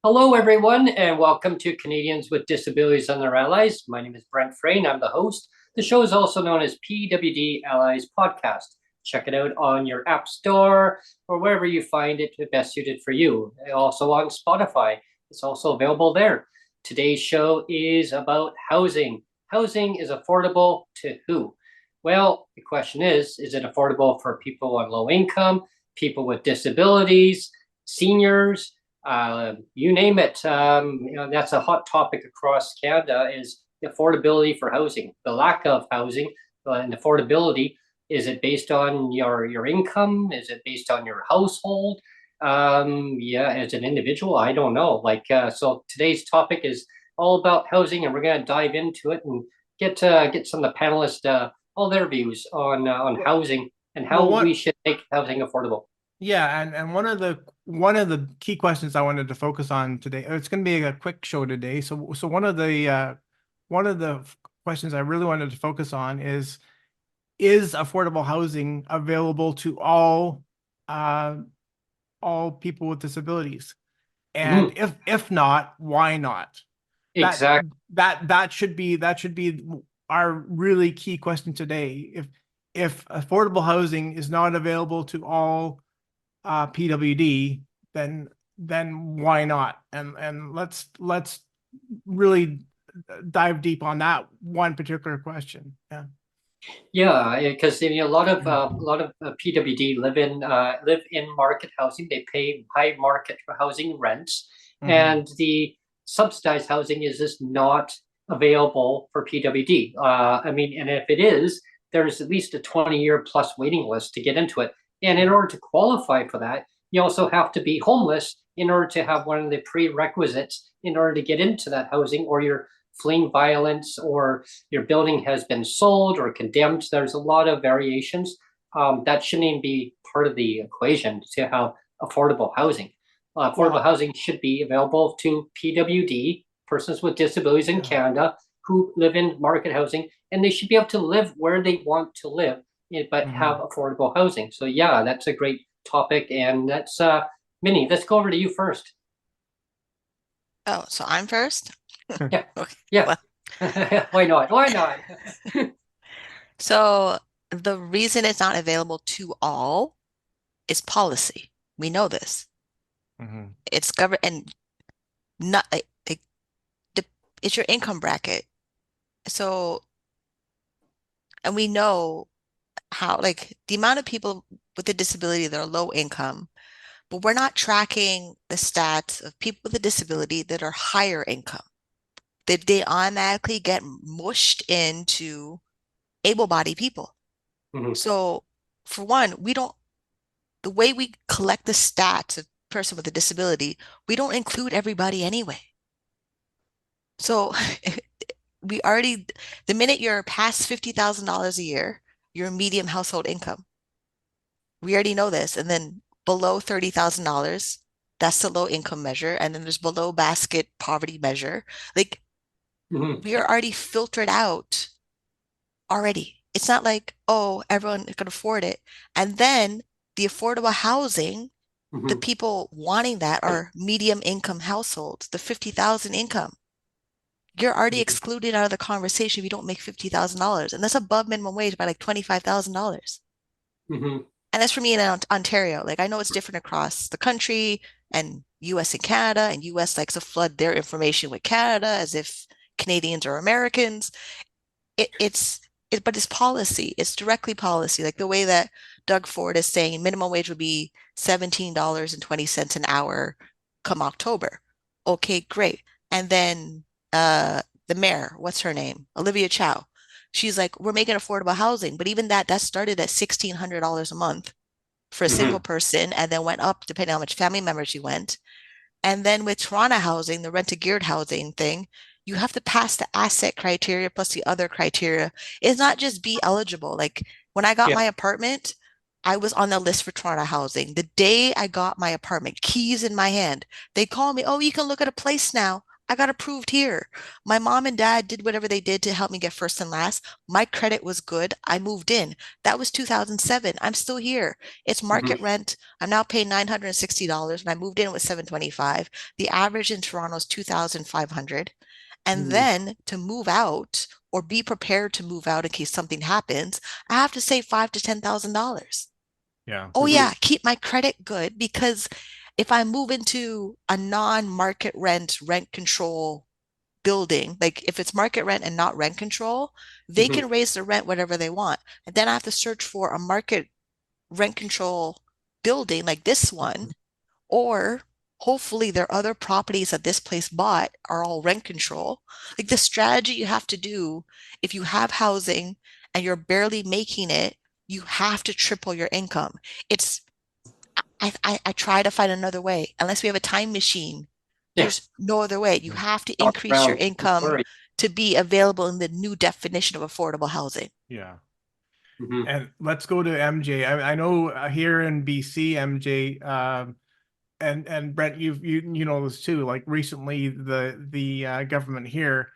Hello, everyone, and welcome to Canadians with Disabilities and Their Allies. My name is Brent Frain. I'm the host. The show is also known as PWD Allies Podcast. Check it out on your app store or wherever you find it best suited for you. Also on Spotify. It's also available there. Today's show is about housing. Housing is affordable to who? Well, the question is it affordable for people on low income, people with disabilities, seniors? You name it. That's a hot topic across Canada is the affordability for housing, the lack of housing and affordability. Is it based on your income? Is it based on your household? As an individual, I don't know. So today's topic is all about housing, and we're going to dive into it and get some of the panelists all their views on housing and how we should make housing affordable. Yeah, and one of the key questions I wanted to focus on today, it's going to be a quick show today. So one of the questions I really wanted to focus on is affordable housing available to all people with disabilities? And if not, why not? Exactly. That should be our really key question today. If affordable housing is not available to all PWD, then why not? And let's really dive deep on that one particular question. Yeah, because a lot of PWD live in market housing. They pay high market housing rents, and the subsidized housing is just not available for PWD. And if it is, there's at least a 20-year plus waiting list to get into it. And in order to qualify for that, you also have to be homeless in order to have one of the prerequisites in order to get into that housing, or you're fleeing violence, or your building has been sold or condemned. There's a lot of variations. That shouldn't even be part of the equation to have affordable housing. Affordable housing should be available to PWD, persons with disabilities in Canada, who live in market housing, and they should be able to live where they want to live, but have affordable housing. So yeah, that's a great topic, and that's Minnie, let's go over to you first. Oh, so I'm first? Yeah. Okay. Yeah. Well, Why not? so the reason it's not available to all is policy. We know this. It's governed, and not it's your income bracket. So, and we know how, the amount of people with a disability that are low income, but we're not tracking the stats of people with a disability that are higher income. They automatically get mushed into able-bodied people. So for one, the way we collect the stats of a person with a disability, we don't include everybody anyway. So the minute you're past $50,000 a year, you're medium household income. We already know this. And then below $30,000, that's the low income measure. And then there's below basket poverty measure. We are already filtered out already. It's not like, oh, everyone can afford it. And then the affordable housing, the people wanting that are medium income households, the 50,000 income. You're already excluded out of the conversation if you don't make $50,000. And that's above minimum wage by $25,000. And that's for me in Ontario. I know it's different across the country, and US and Canada, and US likes to flood their information with Canada as if Canadians are Americans. It's but it's policy. It's directly policy. Like the way that Doug Ford is saying minimum wage would be $17.20 an hour come October. Okay, great. And then the mayor, what's her name? Olivia Chow. She's like, we're making affordable housing. But even that started at $1,600 a month for a single person and then went up depending on how much family members you went. And then with Toronto housing, the rent-a-geared housing thing, you have to pass the asset criteria plus the other criteria. It's not just be eligible. Like when I got my apartment, I was on the list for Toronto housing. The day I got my apartment, keys in my hand, they called me, oh, you can look at a place now. I got approved here. My mom and dad did whatever they did to help me get first and last. My credit was good. I moved in. That was 2007. I'm still here. It's market rent. I'm now paying $960. When I moved in, it was $725. The average in Toronto is $2,500. And then to move out or be prepared to move out in case something happens, I have to save $5,000 to $10,000. Yeah. Oh yeah, keep my credit good because if I move into a non-market rent control building, like if it's market rent and not rent control, they can raise the rent whatever they want. And then I have to search for a market rent control building like this one, or hopefully there are other properties that this place bought are all rent control. Like the strategy you have to do if you have housing and you're barely making it, you have to triple your income. It's I try to find another way. Unless we have a time machine, there's no other way. You have to increase your income to be available in the new definition of affordable housing. Yeah. And let's go to MJ. I know here in BC, MJ, and Brent, you know this too. Like recently, the government here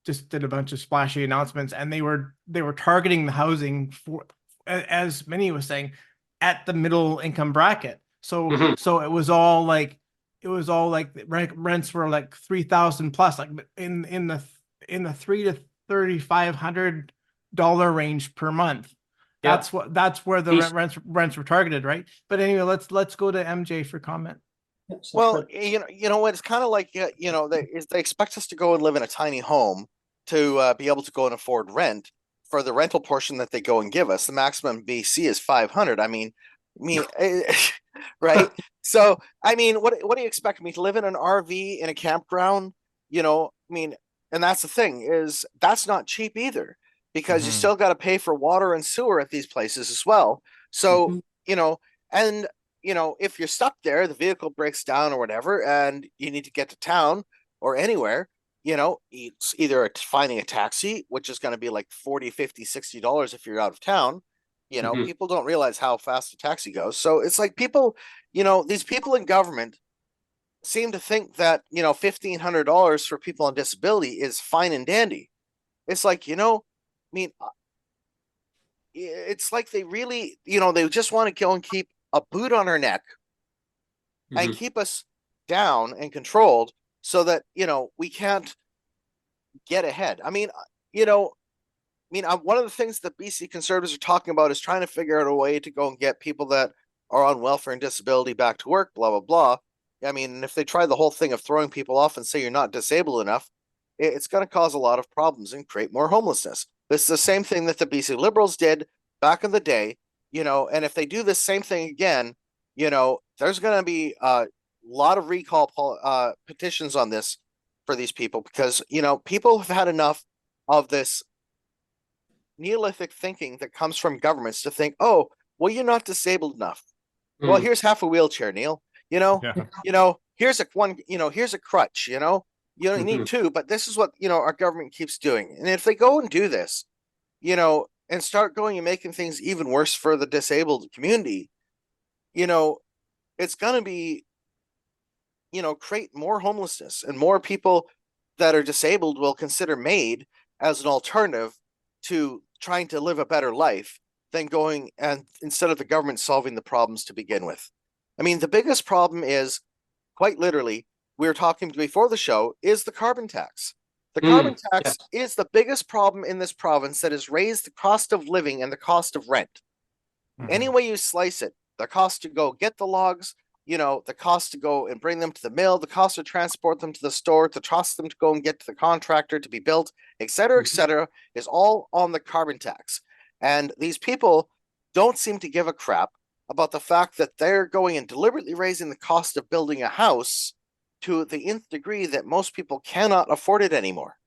just did a bunch of splashy announcements, and they were targeting the housing for, as many was saying, at the middle income bracket. So so it was all like rents were like 3,000 plus, like in the $3,000 to $3,500 range per month. That's where the rents were targeted, right? But anyway, let's go to MJ for comment. Well, you know what? It's kind of like they expect us to go and live in a tiny home to be able to go and afford rent for the rental portion that they go and give us. The maximum BC is 500. I mean, right? So, I mean, what do you expect me to live in an RV in a campground? I mean, and that's the thing is that's not cheap either because you still got to pay for water and sewer at these places as well. So, and if you're stuck there, the vehicle breaks down or whatever, and you need to get to town or anywhere, it's either finding a taxi, which is going to be like $40, $50, $60 if you're out of town. People don't realize how fast a taxi goes. So it's like people, these people in government seem to think that, $1,500 for people on disability is fine and dandy. It's like, it's like they really, they just want to go and keep a boot on our neck and keep us down and controlled so that, we can't get ahead. I mean, one of the things that BC Conservatives are talking about is trying to figure out a way to go and get people that are on welfare and disability back to work, blah, blah, blah. I mean, if they try the whole thing of throwing people off and say you're not disabled enough, it's going to cause a lot of problems and create more homelessness. This is the same thing that the BC Liberals did back in the day, and if they do this same thing again, there's going to be a lot of recall petitions on this for these people because, people have had enough of this Neolithic thinking that comes from governments to think, oh, well, you're not disabled enough. Well, here's half a wheelchair, Neil. Here's a crutch, you don't need two, but this is what, our government keeps doing. And if they go and do this, and start going and making things even worse for the disabled community, it's going to be, create more homelessness and more people that are disabled will consider MAID as an alternative to trying to live a better life than going and instead of the government solving the problems to begin with. I mean, the biggest problem is quite literally, we were talking before the show, is the carbon tax. The carbon tax is the biggest problem in this province that has raised the cost of living and the cost of rent. Any way you slice it, the cost to go get the logs, the cost to go and bring them to the mill, the cost to transport them to the store, the cost them to go and get to the contractor to be built, et cetera, is all on the carbon tax. And these people don't seem to give a crap about the fact that they're going and deliberately raising the cost of building a house to the nth degree that most people cannot afford it anymore.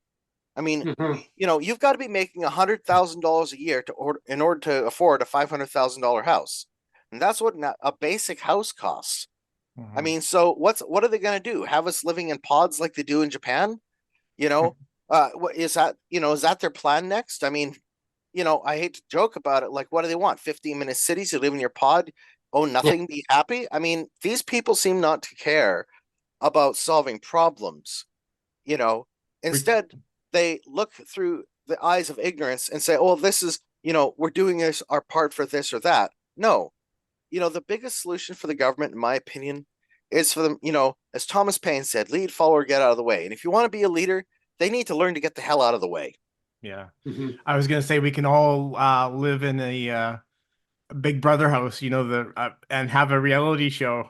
I mean, you've got to be making $100,000 a year in order to afford a $500,000 house. And that's what a basic house costs. I mean, so what are they going to do? Have us living in pods like they do in Japan? What is that? Is that their plan next? I mean, I hate to joke about it. Like, what do they want? 15-minute cities? You live in your pod, own nothing, be happy? I mean, these people seem not to care about solving problems. Instead, they look through the eyes of ignorance and say, oh, this is, we're doing this, our part for this or that. No. The biggest solution for the government, in my opinion, is for them, as Thomas Paine said, lead, follow, or get out of the way. And if you want to be a leader, they need to learn to get the hell out of the way. Yeah. I was going to say we can all live in a Big Brother house, and have a reality show.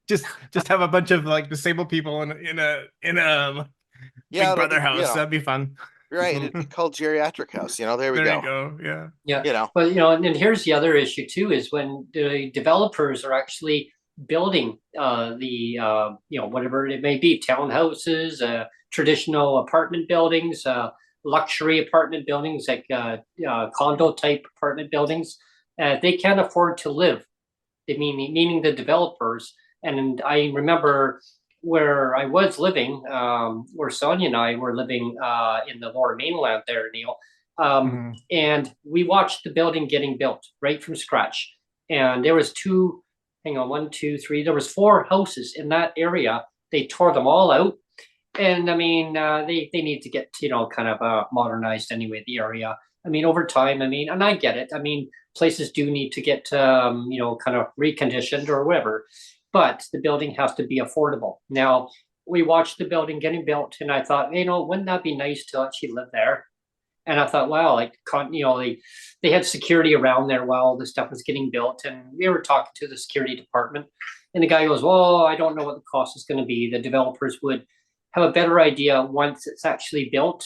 just have a bunch of like disabled people in a Big Brother house. That'd be fun. Right. It'd be called geriatric house. There we go. There you go. Yeah. Yeah. But and here's the other issue too, is when the developers are actually building whatever it may be, townhouses, traditional apartment buildings, luxury apartment buildings, like condo type apartment buildings, they can't afford to live. Meaning the developers. And I remember where I was living, where Sonia and I were living in the Lower Mainland there, Neil. And we watched the building getting built right from scratch. And there was there was 4 houses in that area. They tore them all out. And I mean, they need to get, kind of modernized anyway, the area. I mean, over time, and I get it. I mean, places do need to get, kind of reconditioned or whatever. But the building has to be affordable. Now, we watched the building getting built, and I thought, wouldn't that be nice to actually live there? And I thought, wow, they had security around there while the stuff was getting built. And we were talking to the security department, and the guy goes, well, I don't know what the cost is going to be. The developers would have a better idea once it's actually built,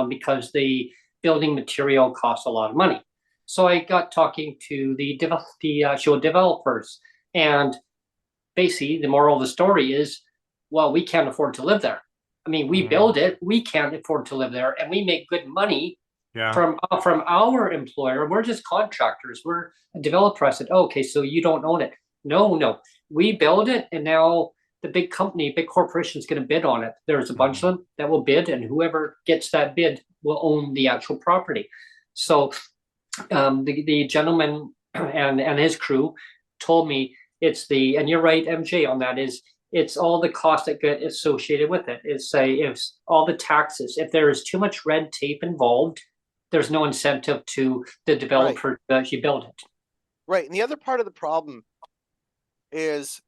because the building material costs a lot of money. So I got talking to the actual developers, and basically the moral of the story is, well, we can't afford to live there. I mean, we build it, we can't afford to live there, and we make good money from our employer. We're just contractors. We're a developer. I said, okay, so you don't own it. No, we build it, and now the big corporation is going to bid on it. There's a bunch of them that will bid, and whoever gets that bid will own the actual property. So the gentleman and his crew told me and you're right, MJ, on that, it's all the costs that get associated with it. It's if all the taxes, if there is too much red tape involved, there's no incentive to the developer to actually build it. Right. And the other part of the problem is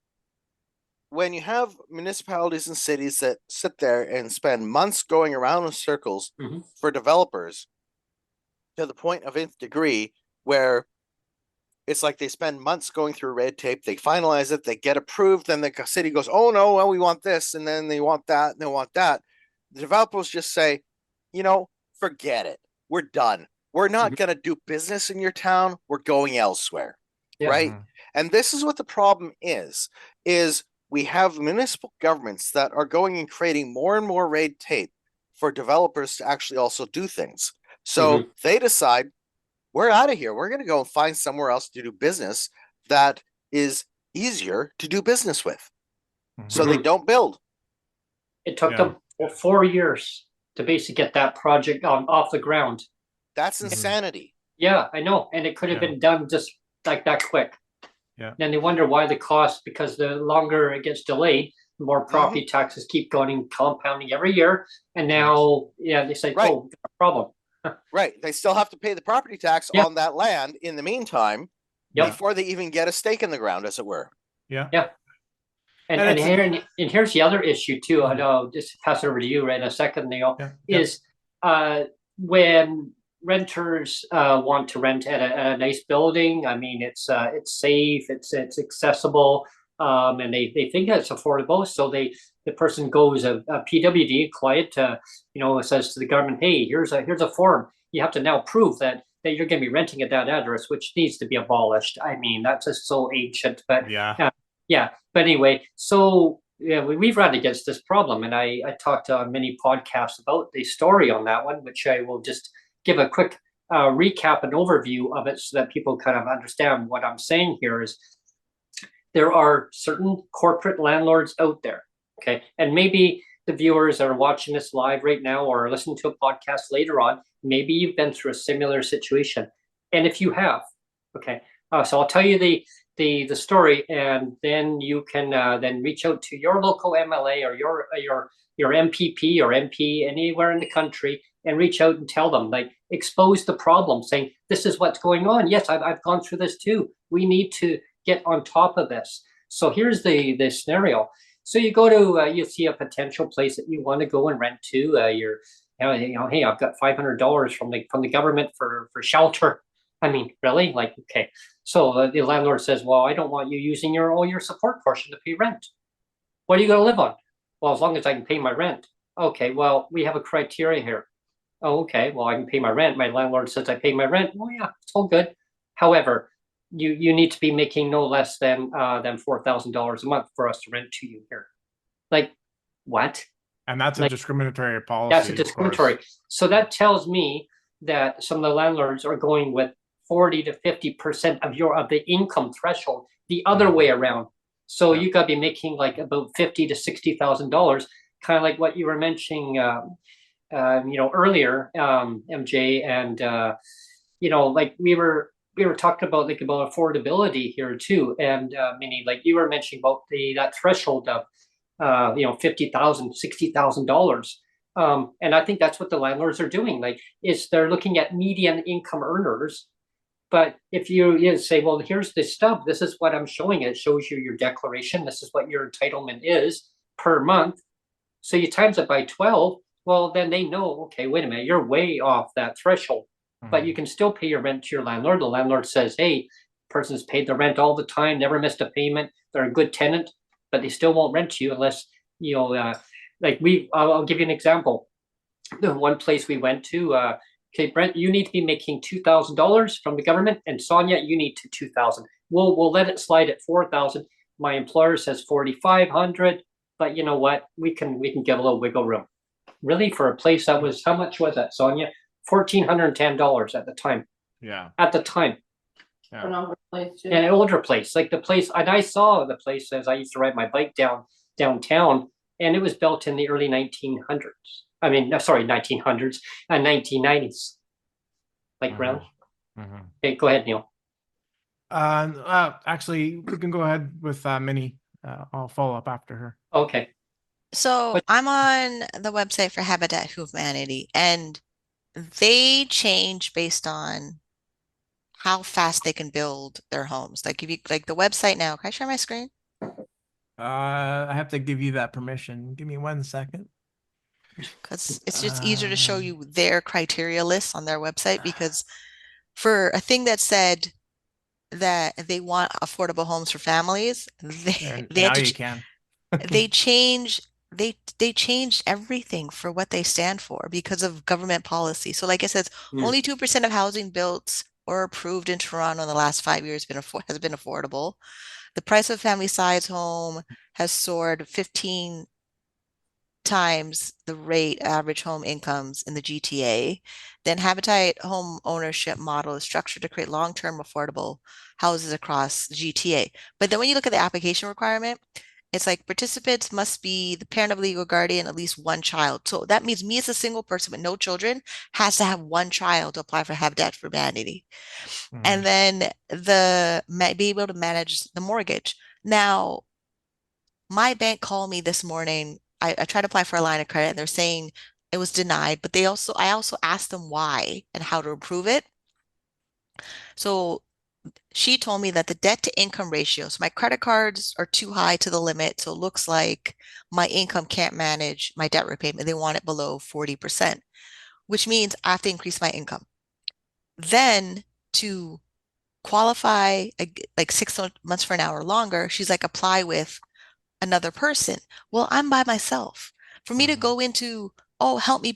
when you have municipalities and cities that sit there and spend months going around in circles for developers to the point of nth degree, where it's like they spend months going through red tape, they finalize it, they get approved, then the city goes, oh no, well, we want this, and then they want that, and they want that. The developers just say, forget it. We're done. We're not going to do business in your town. We're going elsewhere. Right? And this is what the problem is we have municipal governments that are going and creating more and more red tape for developers to actually also do things. So they decide, we're out of here. We're going to go and find somewhere else to do business that is easier to do business with. So they don't build. It took them 4 years to basically get that project off the ground. That's insanity. Yeah, I know. And it could have been done just like that quick. Yeah. Then they wonder why the cost, because the longer it gets delayed, the more property taxes keep going, compounding every year. And now, they say, oh, a problem. Right. They still have to pay the property tax on that land in the meantime before they even get a stake in the ground, as it were. Yeah. And here's the other issue too. I know, just pass it over to you right in a second, Neil, is when renters want to rent at a nice building. I mean, it's safe, it's accessible. and they think it's affordable. So the person goes, a PWD client, says to the government, hey, here's a form. You have to now prove that you're going to be renting at that address, which needs to be abolished. I mean, that's just so ancient, but Yeah. yeah. But anyway, so yeah, we've run against this problem, and I talked on many podcasts about the story on that one, which I will just give a quick recap and overview of it so that people kind of understand what I'm saying here is there are certain corporate landlords out there, okay? And maybe the viewers that are watching this live right now or listening to a podcast later on, maybe you've been through a similar situation. And if you have, okay, so I'll tell you the story, and then you can then reach out to your local MLA or your MPP or MP anywhere in the country and reach out and tell them, like, expose the problem, saying, this is what's going on. Yes, I've gone through this too. We need to get on top of this. So here's the scenario. So you go to you see a potential place that you want to go and rent to. Hey, I've got $500 from the government for shelter. I mean, really? Like, okay. So the landlord says, well, I don't want you using all your support portion to pay rent. What are you going to live on? Well, as long as I can pay my rent. Okay, well, we have a criteria here. Oh, okay, well, I can pay my rent. My landlord says I pay my rent. Well, yeah, it's all good. However, you need to be making no less than $4,000 a month for us to rent to you here. Like, what? And that's a discriminatory policy. That's a discriminatory. So that tells me that some of the landlords are going with 40 to 50% of the income threshold the other way around. So you got to be making like about $50,000 to $60,000, kind of like what you were mentioning, earlier, MJ, and like we were talking about affordability here too, and Minnie, like you were mentioning about that threshold of $50,000, $60,000. And I think that's what the landlords are doing. Like, is they're looking at median income earners. But if you say, well, here's the stub, this is what I'm showing. It shows you your declaration. This is what your entitlement is per month. So you times it by 12. Well, then they know, okay, wait a minute, you're way off that threshold. But you can still pay your rent to your landlord. The landlord says, hey, person's paid the rent all the time, never missed a payment. They're a good tenant, but they still won't rent to you unless, I'll give you an example. The one place we went to, okay, Brent, you need to be making $2,000 from the government, and Sonia, you need to $2,000. We'll let it slide at $4,000. My employer says $4,500, but you know what? We can get a little wiggle room. Really, for a place that was, how much was that, Sonia? $1,410 at the time. Yeah. At the time. Yeah. An older place, And an older place, like the place, and I saw the place as I used to ride my bike downtown, and it was built in the early 1900s. I mean, sorry, 1900s and 1990s. Like, really? Okay, go ahead, Neil. Actually, we can go ahead with Minnie. I'll follow up after her. Okay. So I'm on the website for Habitat for Humanity, and they change based on how fast they can build their homes. Like if you like the website now, can I share my screen? I have to give you that permission. Give me 1 second. Because it's just easier to show you their criteria list on their website, because for a thing that said that they want affordable homes for families, they changed everything for what they stand for because of government policy. So like it says, only 2% of housing built or approved in Toronto in the last 5 years has been affordable. The price of family size home has soared 15 times the rate average home incomes in the GTA. Then Habitat home ownership model is structured to create long-term affordable houses across the GTA. But then when you look at the application requirement, it's like participants must be the parent of legal guardian, at least one child. So that means me as a single person with no children has to have one child to apply for Habitat for Humanity. And then be able to manage the mortgage. Now, my bank called me this morning. I tried to apply for a line of credit and they're saying it was denied, but I also asked them why and how to approve it. So she told me that the debt to income ratio, so my credit cards are too high to the limit. So it looks like my income can't manage my debt repayment. They want it below 40%, which means I have to increase my income. Then to qualify like 6 months for an hour longer. She's like, apply with another person. Well, I'm by myself. For me to go into, oh, help me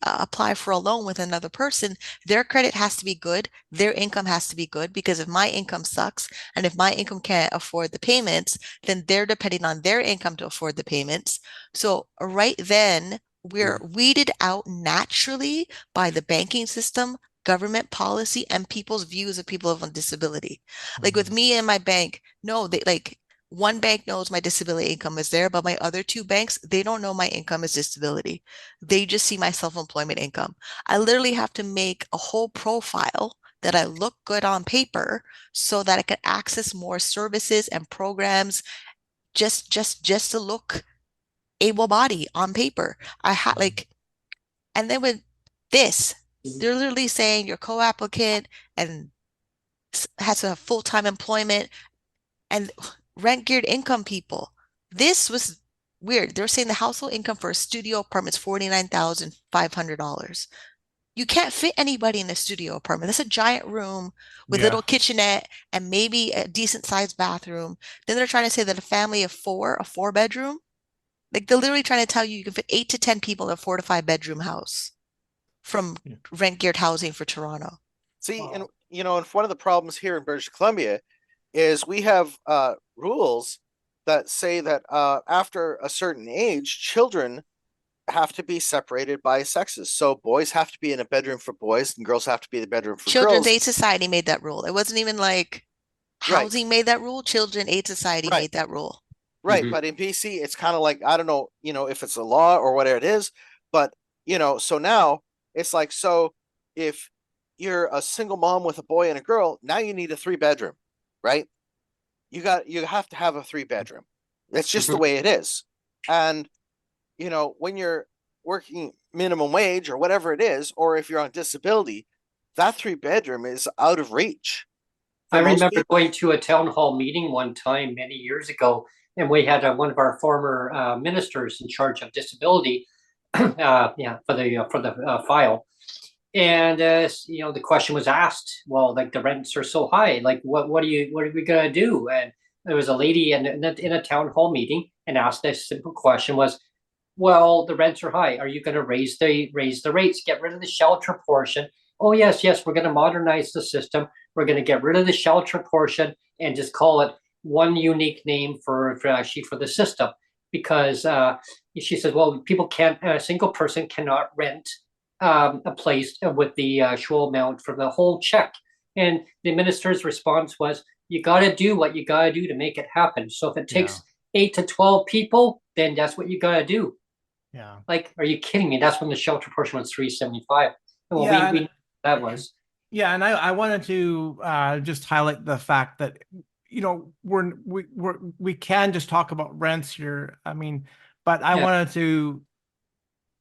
apply for a loan with another person, their credit has to be good. Their income has to be good, because if my income sucks and if my income can't afford the payments, then they're depending on their income to afford the payments. So right then we're weeded out naturally by the banking system, government policy, and people's views of people with a disability. Like with me and my bank, no, they like, one bank knows my disability income is there, but my other two banks, they don't know my income is disability. They just see my self-employment income. I literally have to make a whole profile that I look good on paper so that I can access more services and programs just to look able-bodied on paper. I had like, and then with this, they're literally saying you're co-applicant and has to have full-time employment and rent geared income people. This was weird. They're saying the household income for a studio apartment is $49,500. You can't fit anybody in a studio apartment. That's a giant room with little kitchenette and maybe a decent sized bathroom. Then they're trying to say that a family of four, a 4 bedroom, like they're literally trying to tell you can fit 8 to 10 people in a 4 to 5 bedroom house from rent geared housing for Toronto. See, and and one of the problems here in British Columbia is we have rules that say that after a certain age, children have to be separated by sexes. So boys have to be in a bedroom for boys and girls have to be in a bedroom for Children's girls. Aid Society made that rule. It wasn't even like housing made that rule. Children's Aid Society made that rule. Right. But in BC, it's kind of like, I don't know, if it's a law or whatever it is, but, so now it's like, so if you're a single mom with a boy and a girl, now you need a 3 bedroom, right? You have to have a 3 bedroom. That's just the way it is. And, when you're working minimum wage or whatever it is, or if you're on disability, that 3 bedroom is out of reach. I remember going to a town hall meeting one time many years ago, and we had one of our former ministers in charge of disability, for the file, and the question was asked. Well, like the rents are so high. Like, what are we gonna do? And there was a lady in a town hall meeting and asked this simple question was, well, the rents are high. Are you going to raise the rates? Get rid of the shelter portion. Oh yes, we're going to modernize the system. We're going to get rid of the shelter portion and just call it one unique name for the system, because she says, well, people can't. A single person cannot rent a place with the actual amount for the whole check. And the minister's response was, you got to do what you got to do to make it happen. So if it takes 8 to 12 people, then that's what you got to do. Yeah. Like, are you kidding me? That's when the shelter portion was $375. Well, we that was. Yeah, and I wanted to just highlight the fact that we can just talk about rents here. I mean, but I wanted to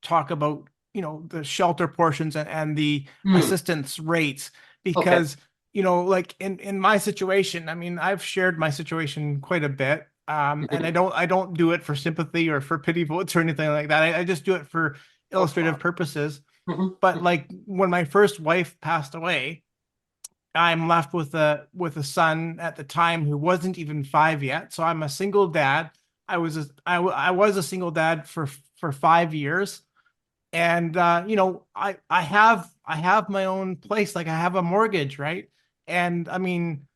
talk about the shelter portions and the assistance rates, because like in my situation, I mean, I've shared my situation quite a bit. And I don't do it for sympathy or for pity votes or anything like that. I just do it for illustrative purposes. But like when my first wife passed away, I'm left with a son at the time who wasn't even 5 yet. So I'm a single dad. I was a single dad for 5 years. And I have my own place. Like I have a mortgage, right? And I mean,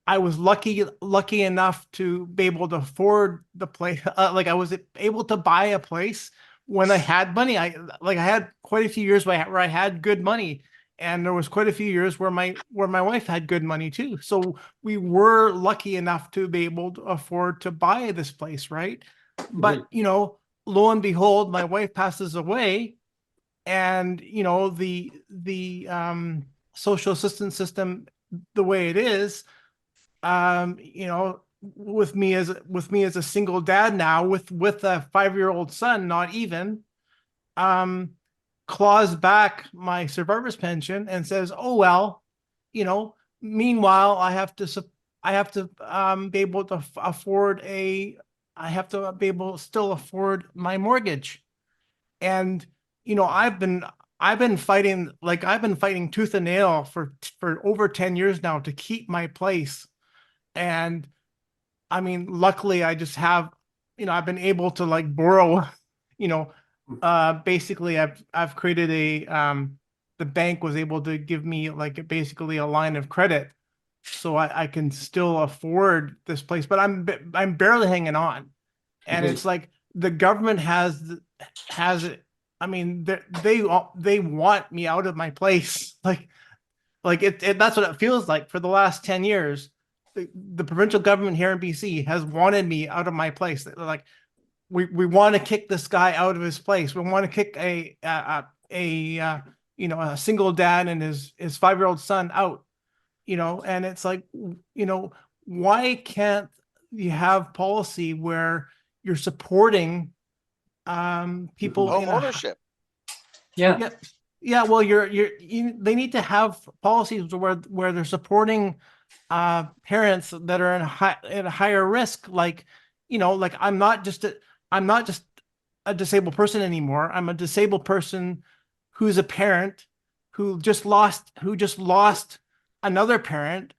I was lucky enough to be able to afford the place. Like I was able to buy a place when I had money. I had quite a few years where I had good money, and there was quite a few years where my wife had good money too. So we were lucky enough to be able to afford to buy this place, right? But lo and behold, my wife passes away, and the social assistance system, the way it is, with me as a single dad now with a 5-year-old son, not even, claws back my survivor's pension and says, oh, well, meanwhile, I have to be able to afford I have to be able to still afford my mortgage. And, I've been I've been fighting tooth and nail for over 10 years now to keep my place. And I mean, luckily I just have, I've been able to like borrow, basically I've created the bank was able to give me like basically a line of credit so I can still afford this place, but I'm barely hanging on. And it's like the government has it. I mean, they want me out of my place. Like that's what it feels like for the last 10 years. The provincial government here in BC has wanted me out of my place. They're like, we want to kick this guy out of his place. We want to kick a single dad and his 5-year-old son out. And it's like, why can't you have policy where you're supporting people Home in ownership. Yeah. yeah, well, they need to have policies where they're supporting parents that are at a higher risk. Like, like I'm not just a disabled person anymore. I'm a disabled person who's a parent who just lost another parent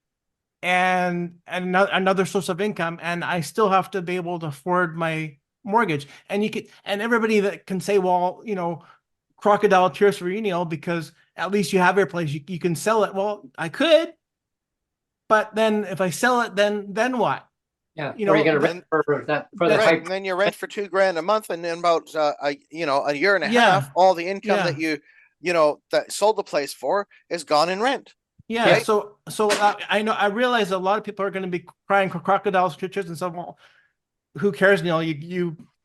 and another source of income, and I still have to be able to afford my mortgage. And everybody that can say, well, crocodile tears for you, Neil, because at least you have your place. You can sell it. Well, I could, but then if I sell it, then what? Yeah. Or you're going to rent for that for the Right, and then you rent for $2,000 a month, and in about a year and a Yeah. half, all the income Yeah. that that sold the place for is gone in rent. Yeah. Right? So I realize a lot of people are going to be crying crocodiles tears and so, well, who cares, Neil?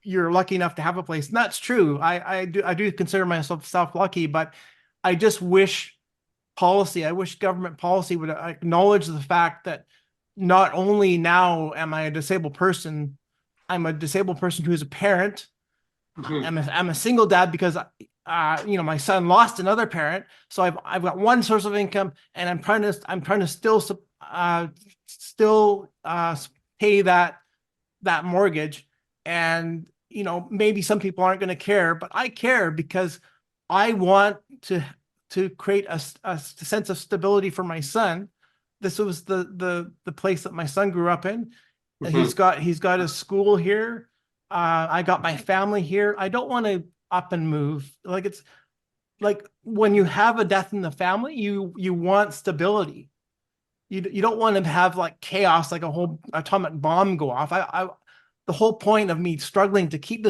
You're lucky enough to have a place. And that's true. I do consider myself lucky, but I just wish government policy would acknowledge the fact that not only now am I a disabled person, I'm a disabled person who's a parent. I'm a single dad because my son lost another parent, so I've got one source of income, and I'm trying to still pay that mortgage. And maybe some people aren't going to care, but I care because I want to create a sense of stability for my son. This was the place that my son grew up in. He's got his school here. I got my family here. I don't want to up and move. Like, it's like when you have a death in the family, you want stability. You don't want to have like chaos, like a whole atomic bomb go off. The whole point of me struggling to keep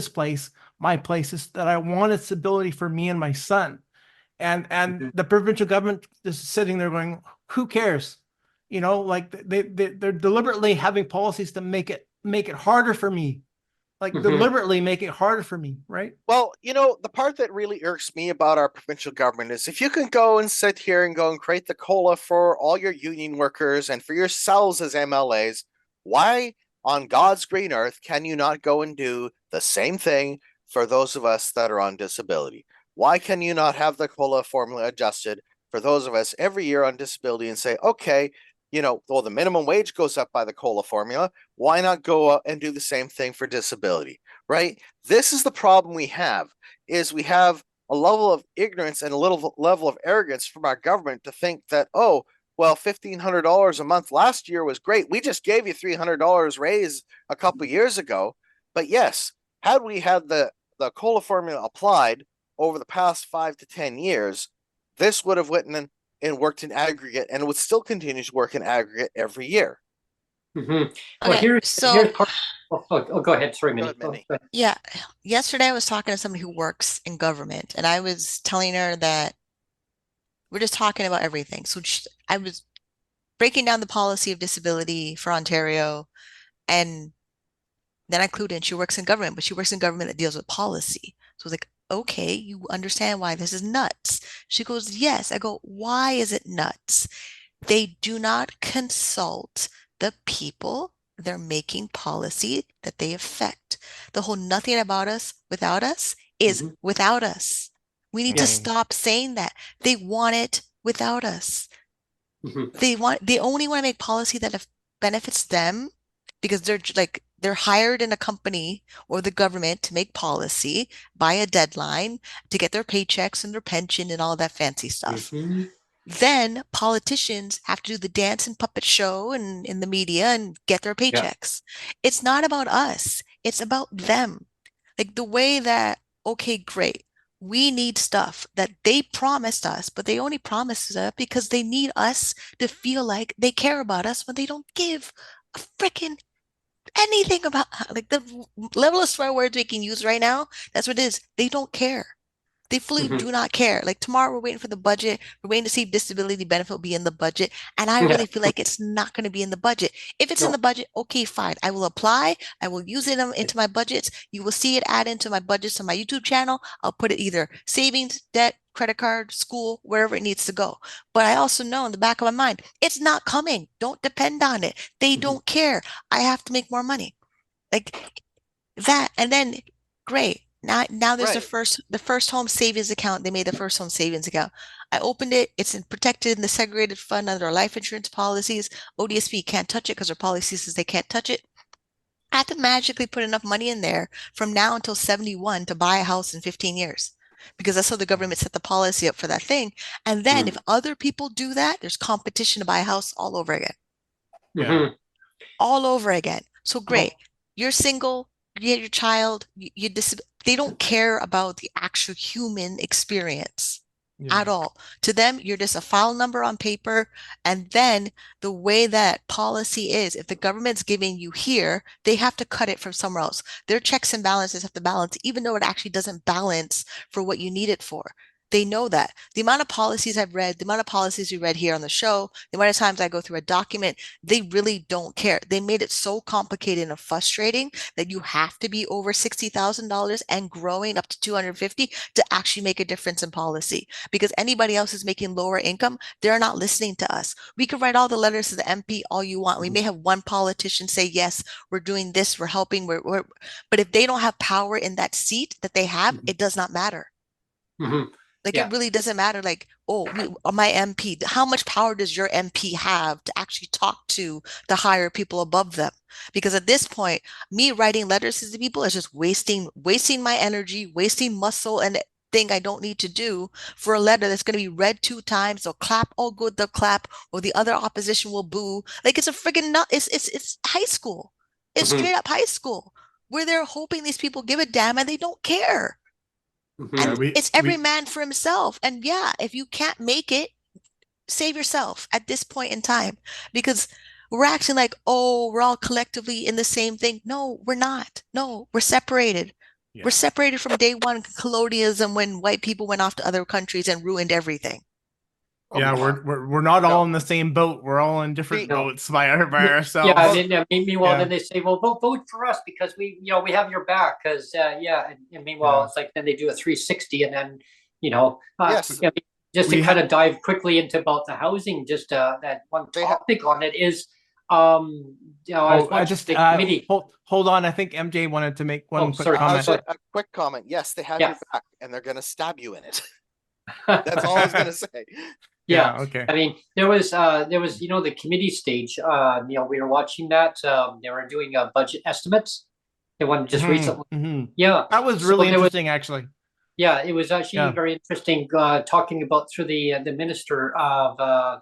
my place, is that I wanted stability for me and my son. And the provincial government is sitting there going, who cares? Like they're deliberately having policies to make it harder for me. Like deliberately make it harder for me, right? Well, the part that really irks me about our provincial government is if you can go and sit here and go and create the COLA for all your union workers and for yourselves as MLAs, why on God's green earth can you not go and do the same thing for those of us that are on disability? Why can you not have the COLA formula adjusted for those of us every year on disability and say, okay, well, the minimum wage goes up by the COLA formula. Why not go and do the same thing for disability, right? This is the problem we have, is we have a level of ignorance and a little level of arrogance from our government to think that, oh, well, $1,500 a month last year was great. We just gave you $300 raise a couple of years ago. But yes, had we had the COLA formula applied over the past 5 to 10 years, this would have written and worked in aggregate, and would still continue to work in aggregate every year. Well, Okay, here's so part. Go ahead. Sorry, Minnie. Go ahead, Minnie. yeah, yesterday I was talking to somebody who works in government, and I was telling her that we're just talking about everything. So I was breaking down the policy of disability for Ontario, and then I clued in she works in government, but she works in government that deals with policy. So I was like, okay, you understand why this is nuts. She goes, yes. I go, why is it nuts? They do not consult the people they're making policy that they affect. The whole nothing about us without us is without us. We need to stop saying that. They want it without us. They only want to make policy that benefits them, because they're like They're hired in a company or the government to make policy by a deadline to get their paychecks and their pension and all that fancy stuff. Mhm. Then politicians have to do the dance and puppet show and in the media and get their paychecks. It's not about us. It's about them. Like the way that, okay, great. We need stuff that they promised us, but they only promised us because they need us to feel like they care about us when they don't give a freaking anything about like the level of swear words we can use right now. That's what it is. They don't care. They fully Mhm. do not care. Like tomorrow, we're waiting for the budget. We're waiting to see if disability benefit will be in the budget. And I Yeah. really feel like it's not going to be in the budget. If it's in No. the budget, okay, fine. I will apply. I will use it into my budgets. You will see it add into my budgets on my YouTube channel. I'll put it either savings, debt, credit card, school, wherever it needs to go. But I also know in the back of my mind, it's not coming. Don't depend on it. They Mhm. don't care. I have to make more money. Like that. And then great. Now there's Right. the first home savings account. They made the first home savings account. I opened it. It's protected in the segregated fund under our life insurance policies. ODSP can't touch it because our policy says they can't touch it. I have to magically put enough money in there from now until 71 to buy a house in 15 years because that's how the government set the policy up for that thing. And then if other people do that, there's competition to buy a house all over again. Mhm. All over again. So great. You're single, you get your child, they don't care about the actual human experience at all. To them, you're just a file number on paper. And then the way that policy is, if the government's giving you here, they have to cut it from somewhere else. Their checks and balances have to balance, even though it actually doesn't balance for what you need it for. They know that. The amount of policies I've read, the amount of policies we read here on the show, the amount of times I go through a document, they really don't care. They made it so complicated and frustrating that you have to be over $60,000 and growing up to 250 to actually make a difference in policy. Because anybody else is making lower income, they're not listening to us. We could write all the letters to the MP all you want. We may have one politician say, yes, we're doing this, we're helping, but if they don't have power in that seat that they have, it does not matter. Mhm. Like Yeah. it really doesn't matter. Like, oh, my MP, how much power does your MP have to actually talk to the higher people above them? Because at this point, me writing letters to the people is just wasting my energy, wasting muscle and thing I don't need to do for a letter that's going to be read 2 times. They'll clap, all good, they'll clap, or the other opposition will boo. Like it's a friggin' nut. It's high school. It's Mhm. straight up high school where they're hoping these people give a damn and they don't care. Mhm. And it's every man for himself. And yeah, if you can't make it, save yourself at this point in time because we're acting like, oh, we're all collectively in the same thing. No, we're not. No, we're separated. We're separated from day one colonialism when white people went off to other countries and ruined everything. Yeah, we're not all in the same boat. We're all in different No. boats by ourselves. Yeah, and then meanwhile, Yeah. then they say, "Well, vote for us because we have your back." Because yeah, and meanwhile, Yeah. it's like then they do a 360, and then Yes. I mean, just to We kind of dive quickly into about the housing, just that one They ha- topic on it is, I was I watching just the committee. hold on. I think MJ wanted to make one quick sorry. comment. a quick comment. Yes, they have Yeah. your back, and they're gonna stab you in it. That's all I was gonna say. Yeah. Okay. I mean, there was the committee stage. We were watching that. They were doing budget estimates. They wanted just recently. Yeah, That was So really there was- interesting, actually. Yeah, it was actually Yeah. very interesting talking about through the Minister of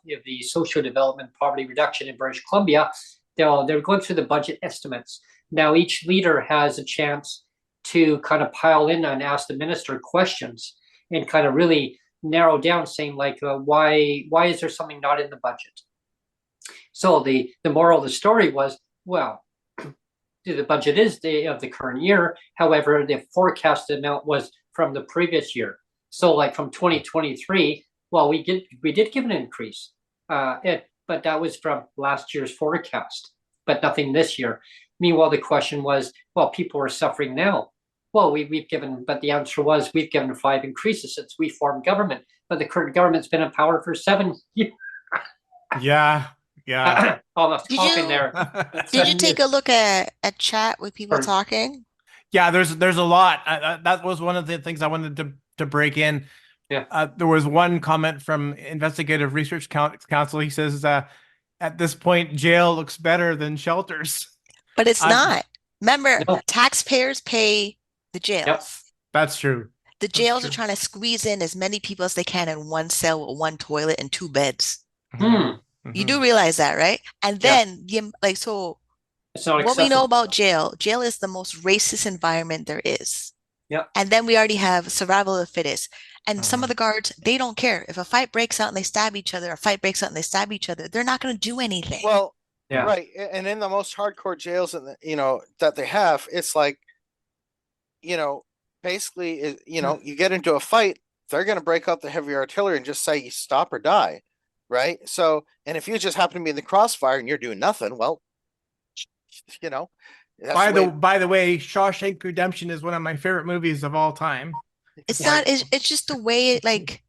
the Social Development Poverty Reduction in British Columbia. They're going through the budget estimates. Now each leader has a chance to kind of pile in and ask the minister questions and kind of really narrow down, saying like why is there something not in the budget? So the moral of the story was, well, the budget is of the current year. However, the forecasted amount was from the previous year. So like from 2023, well, we did give an increase, but that was from last year's forecast, but nothing this year. Meanwhile, the question was, well, people are suffering now. Well, but the answer was we've given 5 increases since we formed government, but the current government's been in power for 7 years. Yeah. Almost Did coughing you- there. Did you take a look at chat with people talking? Yeah, there's a lot. That was one of the things I wanted to break in. Yeah. There was one comment from Investigative Research Council. He says, at this point, jail looks better than shelters. But it's not. Remember, No. taxpayers pay the jails. That's true. The That's jails are true. trying to squeeze in as many people as they can in one cell with one toilet and 2 beds. Hmm. You do realize that, right? And Yeah. then, so It's not what we know accessible. about jail is the most racist environment there is. Yeah. And then we already have survival of the fittest. And some of the guards, they don't care. If a fight breaks out and they stab each other, they're not going to do anything. Well, Yeah. right. And in the most hardcore jails in the, that they have, it's like, basically, you get into a fight, they're going to break out the heavy artillery and just say you stop or die. Right. So, and if you just happen to be in the crossfire and you're doing nothing, well, that's By the way, Shawshank Redemption is one of my favorite movies of all time. It's not, it's just the way it, like,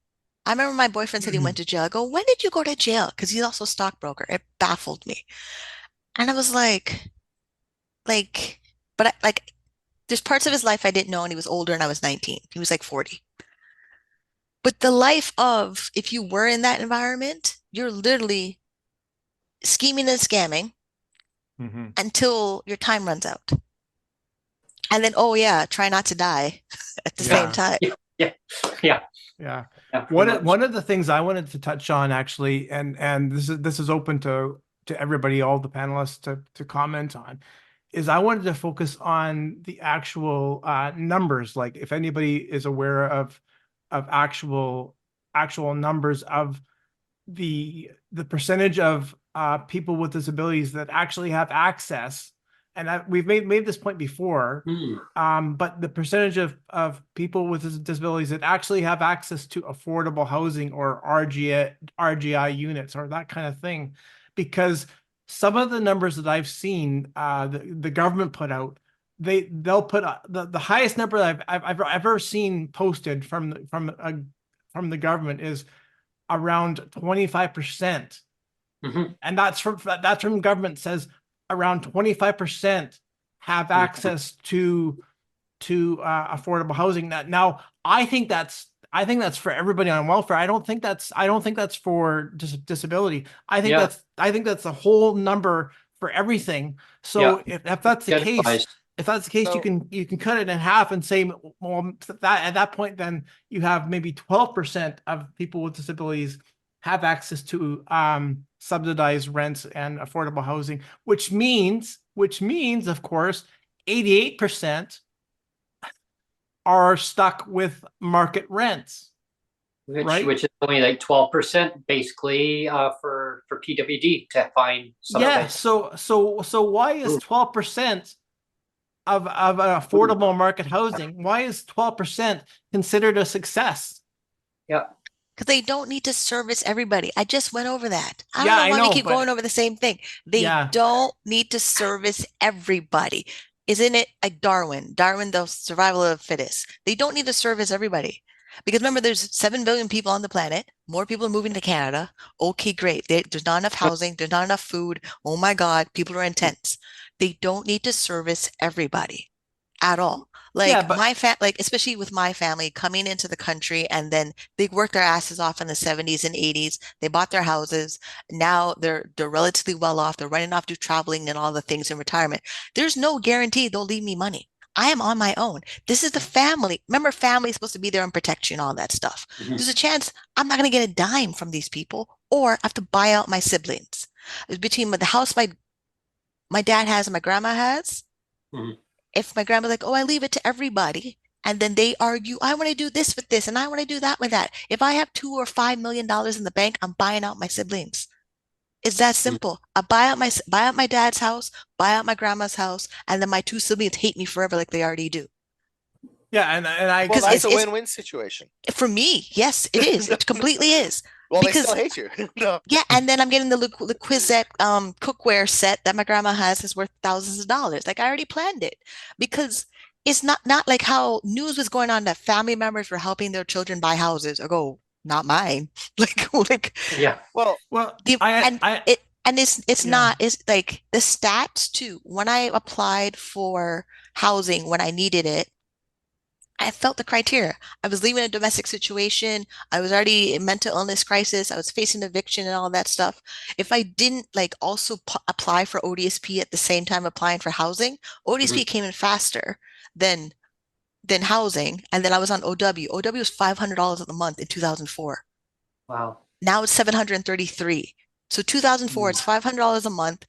I remember my boyfriend said he went to jail. I go, when did you go to jail? Because he's also a stockbroker. It baffled me. And I was like, there's parts of his life I didn't know, and he was older and I was 19. He was like 40. But the life of, if you were in that environment, you're literally scheming and scamming until your time runs out. And then, oh yeah, try not to die at the same time. Yeah. One of the things I wanted to touch on, actually, and this is open to everybody, all the panelists to comment on, is I wanted to focus on the actual numbers. Like, if anybody is aware of actual numbers of the percentage of people with disabilities that actually have access. And we've made this point before, but the percentage of people with disabilities that actually have access to affordable housing or RGI units or that kind of thing, because some of the numbers that I've seen, the government put out, they'll put the highest number that I've ever seen posted from the government is around 25%. And that's from government says around 25% have access to affordable housing. Now I think that's for everybody on welfare. I don't think that's for disability. I think that's a whole number for everything. So if that's the case, you can cut it in half and say, well, that at that point, then you have maybe 12% of people with disabilities have access to subsidized rents and affordable housing, which means, of course, 88% are stuck with market rents, right? Which is only like 12% basically for PWD to find some of it. So why is 12% of affordable market housing, why is 12% considered a success? Yeah. Because they don't need to service everybody. I just went over that. I don't know why we keep going over the same thing. They don't need to service everybody. Isn't it like Darwin, the survival of the fittest? They don't need to service everybody. Because remember, there's 7 billion people on the planet. More people are moving to Canada. Okay, great. There's not enough housing. There's not enough food. Oh my God, people are intense. They don't need to service everybody at all. Like especially with my family coming into the country, and then they worked their asses off in the 70s and 80s. They bought their houses. Now they're relatively well off. They're running off to traveling and all the things in retirement. There's no guarantee they'll leave me money. I am on my own. This is the family. Remember, family is supposed to be there and protect you and all that stuff. There's a chance I'm not going to get a dime from these people, or I have to buy out my siblings. Between the house my dad has and my grandma has, if my grandma's like, oh, I leave it to everybody, and then they argue, I want to do this with this, and I want to do that with that. If I have $2 or $5 million in the bank, I'm buying out my siblings. It's that simple. I buy out my dad's house, buy out my grandma's house, and then my 2 siblings hate me forever like they already do. Yeah, and I well, that's a win-win situation. For me, yes, it is. It completely is. Well, because, they still hate you. No. Yeah, and then I'm getting the Quizette cookware set that my grandma has is worth thousands of dollars. Like, I already planned it, because it's not like how news was going on that family members were helping their children buy houses. I go, not mine. like yeah. Well, it's not. It's like the stats too. When I applied for housing when I needed it, I felt the criteria. I was leaving a domestic situation. I was already in mental illness crisis. I was facing eviction and all that stuff. If I didn't like also apply for ODSP at the same time applying for housing, ODSP came in faster than housing. And then I was on OW. OW was $500 a month in 2004. Wow. Now it's 733. So 2004, it's $500 a month.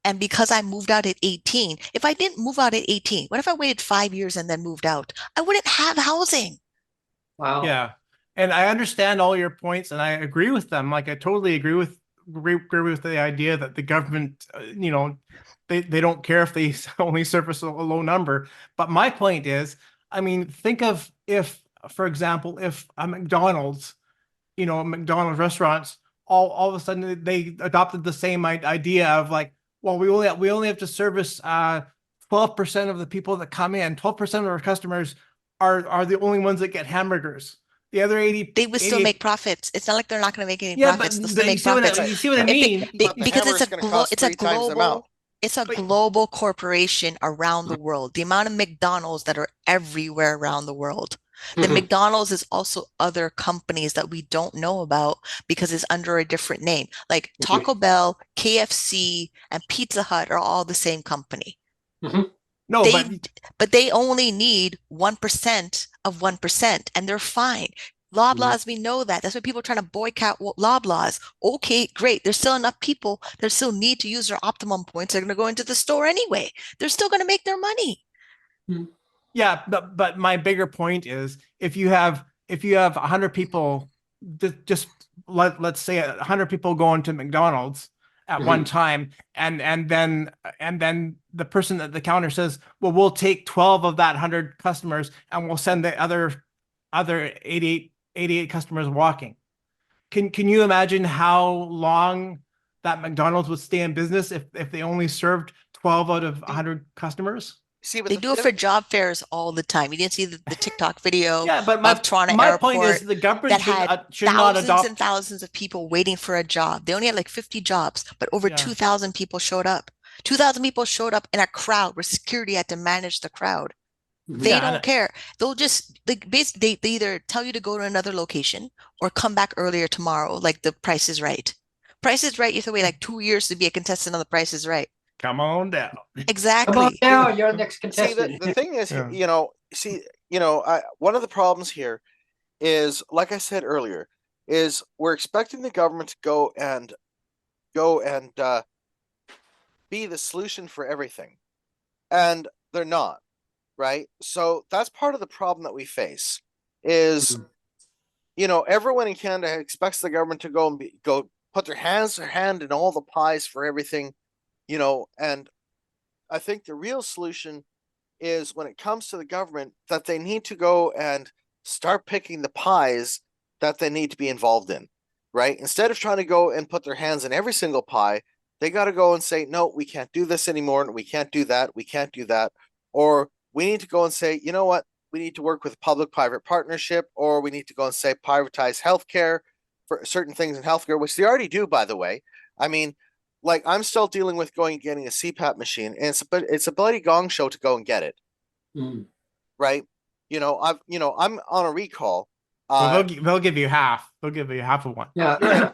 And because I moved out at 18, if I didn't move out at 18, what if I waited 5 years and then moved out? I wouldn't have housing. Wow. Yeah. And I understand all your points and I agree with them. Like I totally agree with the idea that the government, you know, they don't care if they only surface a low number. But my point is, I mean, think of if, for example, if a McDonald's, you know, McDonald's restaurants, all of a sudden they adopted the same idea of like, well, we only have to service 12% of the people that come in. 12% of our customers are the only ones that get hamburgers. The other 80, they would still make profits. It's not like they're not going to make any yeah, profits. but They'll still you make see what profits. you see what I mean? Because it's a global, it's a But- global corporation around the world. The amount of McDonald's that are everywhere around the world. The McDonald's is also other companies that we don't know about because it's under a different name. Like Taco Bell, KFC, and Pizza Hut are all the same company. No, but they only need 1% of 1%, and they're fine. Loblaws, we know that. That's why people are trying to boycott Loblaws. Okay, great. There's still enough people that still need to use their optimum points. They're going to go into the store anyway. They're still going to make their money. Yeah, but my bigger point is if you have 100 people, just let's say 100 people going to McDonald's at one time, and then the person at the counter says, well, we'll take 12 of that 100 customers and we'll send the other 88 customers walking. Can you imagine how long that McDonald's would stay in business if they only served 12 out of 100 customers? See, but they do it for job fairs all the time. You didn't see the TikTok video yeah, but of Toronto my Airport point is the government that had should not thousands adopt and thousands of people waiting for a job. They only had like 50 jobs, but over 2,000 people showed up. 2,000 people showed up in a crowd where security had to manage the crowd. They don't care. They'll just like basically they either tell you to go to another location or come back earlier tomorrow. Like the Price is Right. Price is Right. You have to wait like 2 years to be a contestant on the Price is Right. Come on down. Exactly. Come on down. You're the next contestant. See, the thing is, one of the problems here is, like I said earlier, is we're expecting the government to go and be the solution for everything, and they're not, right? So that's part of the problem that we face. Is everyone in Canada expects the government to go put their hand in all the pies for everything, and I think the real solution is when it comes to the government that they need to go and start picking the pies that they need to be involved in, right? Instead of trying to go and put their hands in every single pie, they got to go and say, no, we can't do this anymore. And we can't do that. We can't do that. Or we need to go and say, you know what? We need to work with public-private partnership, or we need to go and say privatize healthcare for certain things in healthcare, which they already do, by the way. I mean, like I'm still dealing with going and getting a CPAP machine, and it's a bloody gong show to go and get it, right? I'm on a recall. Well, they'll give you half. They'll give you half of one. Yeah.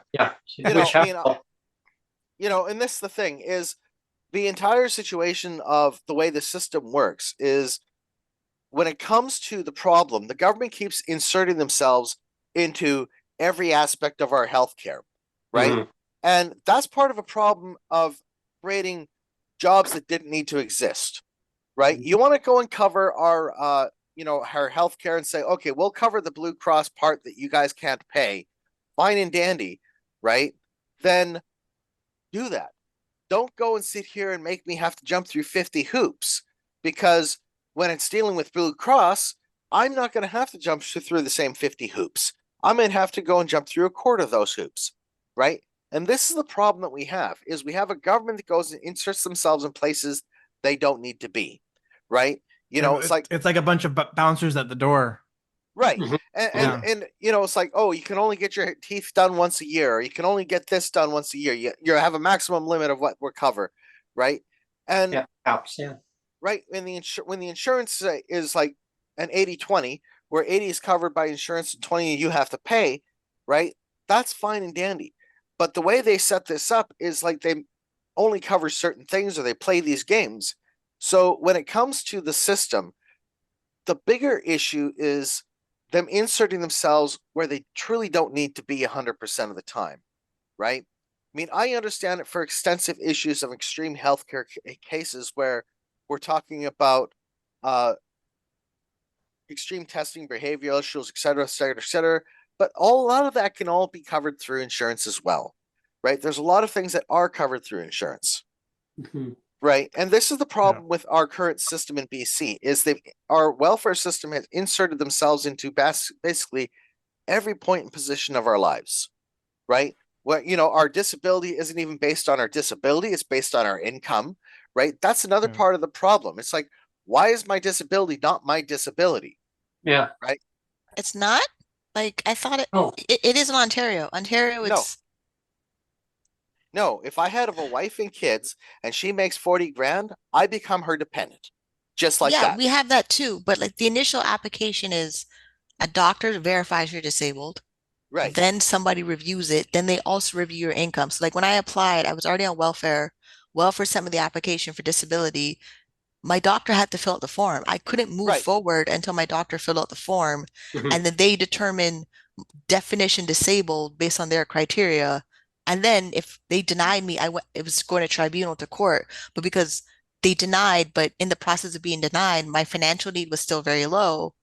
And this is the thing is the entire situation of the way the system works is when it comes to the problem, the government keeps inserting themselves into every aspect of our healthcare, right? And that's part of a problem of creating jobs that didn't need to exist, right? You want to go and cover our, our healthcare and say, okay, we'll cover the Blue Cross part that you guys can't pay. Fine and dandy, right? Then do that. Don't go and sit here and make me have to jump through 50 hoops, because when it's dealing with Blue Cross, I'm not going to have to jump through the same 50 hoops. I'm going to have to go and jump through a quarter of those hoops, right? And this is the problem that we have, is we have a government that goes and inserts themselves in places they don't need to be, right? It's like a bunch of bouncers at the door. Right. And it's like, oh, you can only get your teeth done once a year, or you can only get this done once a year. You have a maximum limit of what we're covered, right? And helps, right, when the insurance is like, an 80-20, where 80 is covered by insurance and 20 you have to pay, right? That's fine and dandy. But the way they set this up is like they only cover certain things or they play these games. So when it comes to the system, the bigger issue is them inserting themselves where they truly don't need to be 100% of the time, right? I mean, I understand it for extensive issues of extreme healthcare cases where we're talking about extreme testing, behavioral issues, et cetera, et cetera, et cetera. But a lot of that can all be covered through insurance as well, right? There's a lot of things that are covered through insurance. Mm-hmm. Right. And this is the problem with our current system in BC is our welfare system has inserted themselves into basically every point and position of our lives. Right. Well, our disability isn't even based on our disability. It's based on our income. Right. That's another part of the problem. It's like, why is my disability not my disability? Yeah. Right. It's not? Like, I thought Oh. it is in Ontario. Ontario, it's No, if I had a wife and kids and she makes 40 grand, I become her dependent. Just like yeah, that. we have that too. But like the initial application is a doctor verifies you're disabled. Right. Then somebody reviews it. Then they also review your income. So like when I applied, I was already on welfare. Welfare sent me the application for disability. My doctor had to fill out the form. I couldn't move forward until my doctor filled out the form. Mm-hmm. And then they determine definition disabled based on their criteria. And then if they denied me, it was going to tribunal to court. But because they denied, but in the process of being denied, my financial need was still very low.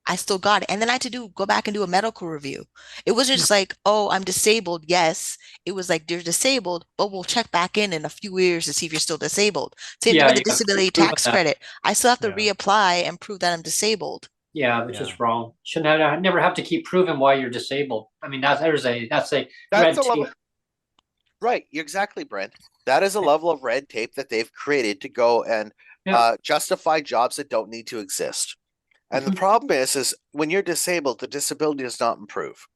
I still got it. And then I had to go back and do a medical review. It wasn't just like, oh, I'm disabled. Yes. It was like, you're disabled, but we'll check back in a few years to see if you're still disabled. Same thing with the disability tax credit. I still have to reapply and prove that I'm disabled. Yeah, which is wrong. Shouldn't never have to keep proving why you're disabled. I mean, that's a red tape. Right, exactly, Brent. That is a level of red tape that they've created to go and justify jobs that don't need to exist. And the problem is when you're disabled, the disability does not improve.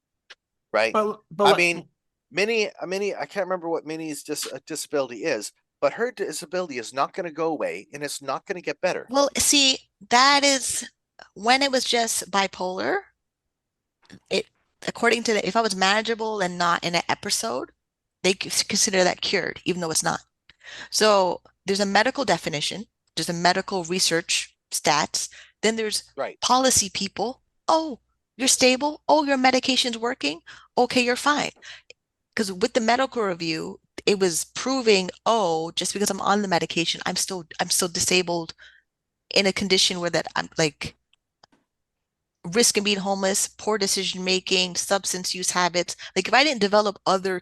Right? But I mean, Minnie, I can't remember what Minnie's disability is, but her disability is not going to go away and it's not going to get better. Well, see, that is when it was just bipolar, according to if I was manageable and not in an episode, they consider that cured, even though it's not. So there's a medical definition, there's a medical research stats, then there's policy people. Oh, you're stable. Oh, your medication's working. Okay, you're fine. Because with the medical review, it was proving, oh, just because I'm on the medication, I'm still disabled in a condition where that I'm like risk of being homeless, poor decision making, substance use habits. Like if I didn't develop other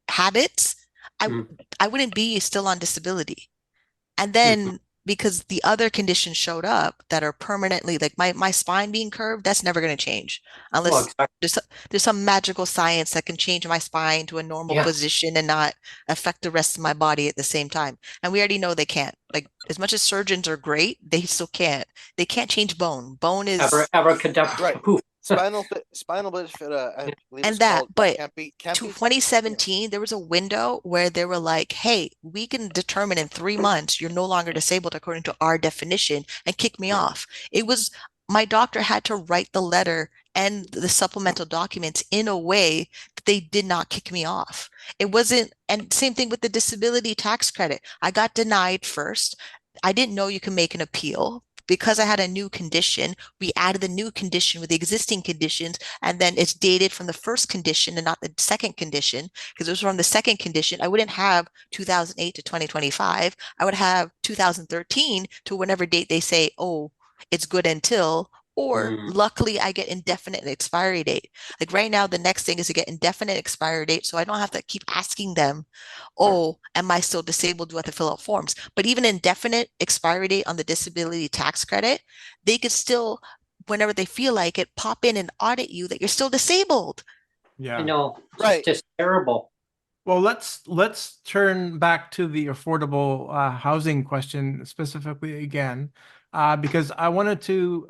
habits, I wouldn't be still on disability. And then because the other conditions showed up that are permanently like my spine being curved, that's never going to change unless there's some magical science that can change my spine to a normal position and not affect the rest of my body at the same time. And we already know they can't. Like as much as surgeons are great, they still can't. They can't change bone. Bone is abracadabra. Poof. Spinal bifida, I believe and that, called, but can't be 2017, there was a window where they were like, hey, we can determine in 3 months you're no longer disabled according to our definition and kick me off. It was my doctor had to write the letter and the supplemental documents in a way that they did not kick me off. It wasn't, and same thing with the disability tax credit. I got denied first. I didn't know you can make an appeal. Because I had a new condition, we added the new condition with the existing conditions, and then it's dated from the first condition and not the second condition. Because it was from the second condition, I wouldn't have 2008 to 2025. I would have 2013 to whenever date they say, oh, it's good until, or luckily I get indefinite expiry date. Like right now, the next thing is to get indefinite expiry date. So I don't have to keep asking them, oh, am I still disabled? Do I have to fill out forms? But even indefinite expiry date on the disability tax credit, they could still, whenever they feel like it, pop in and audit you that you're still disabled. Yeah. I know. It's just terrible. Well, let's turn back to the affordable housing question specifically again, because I wanted to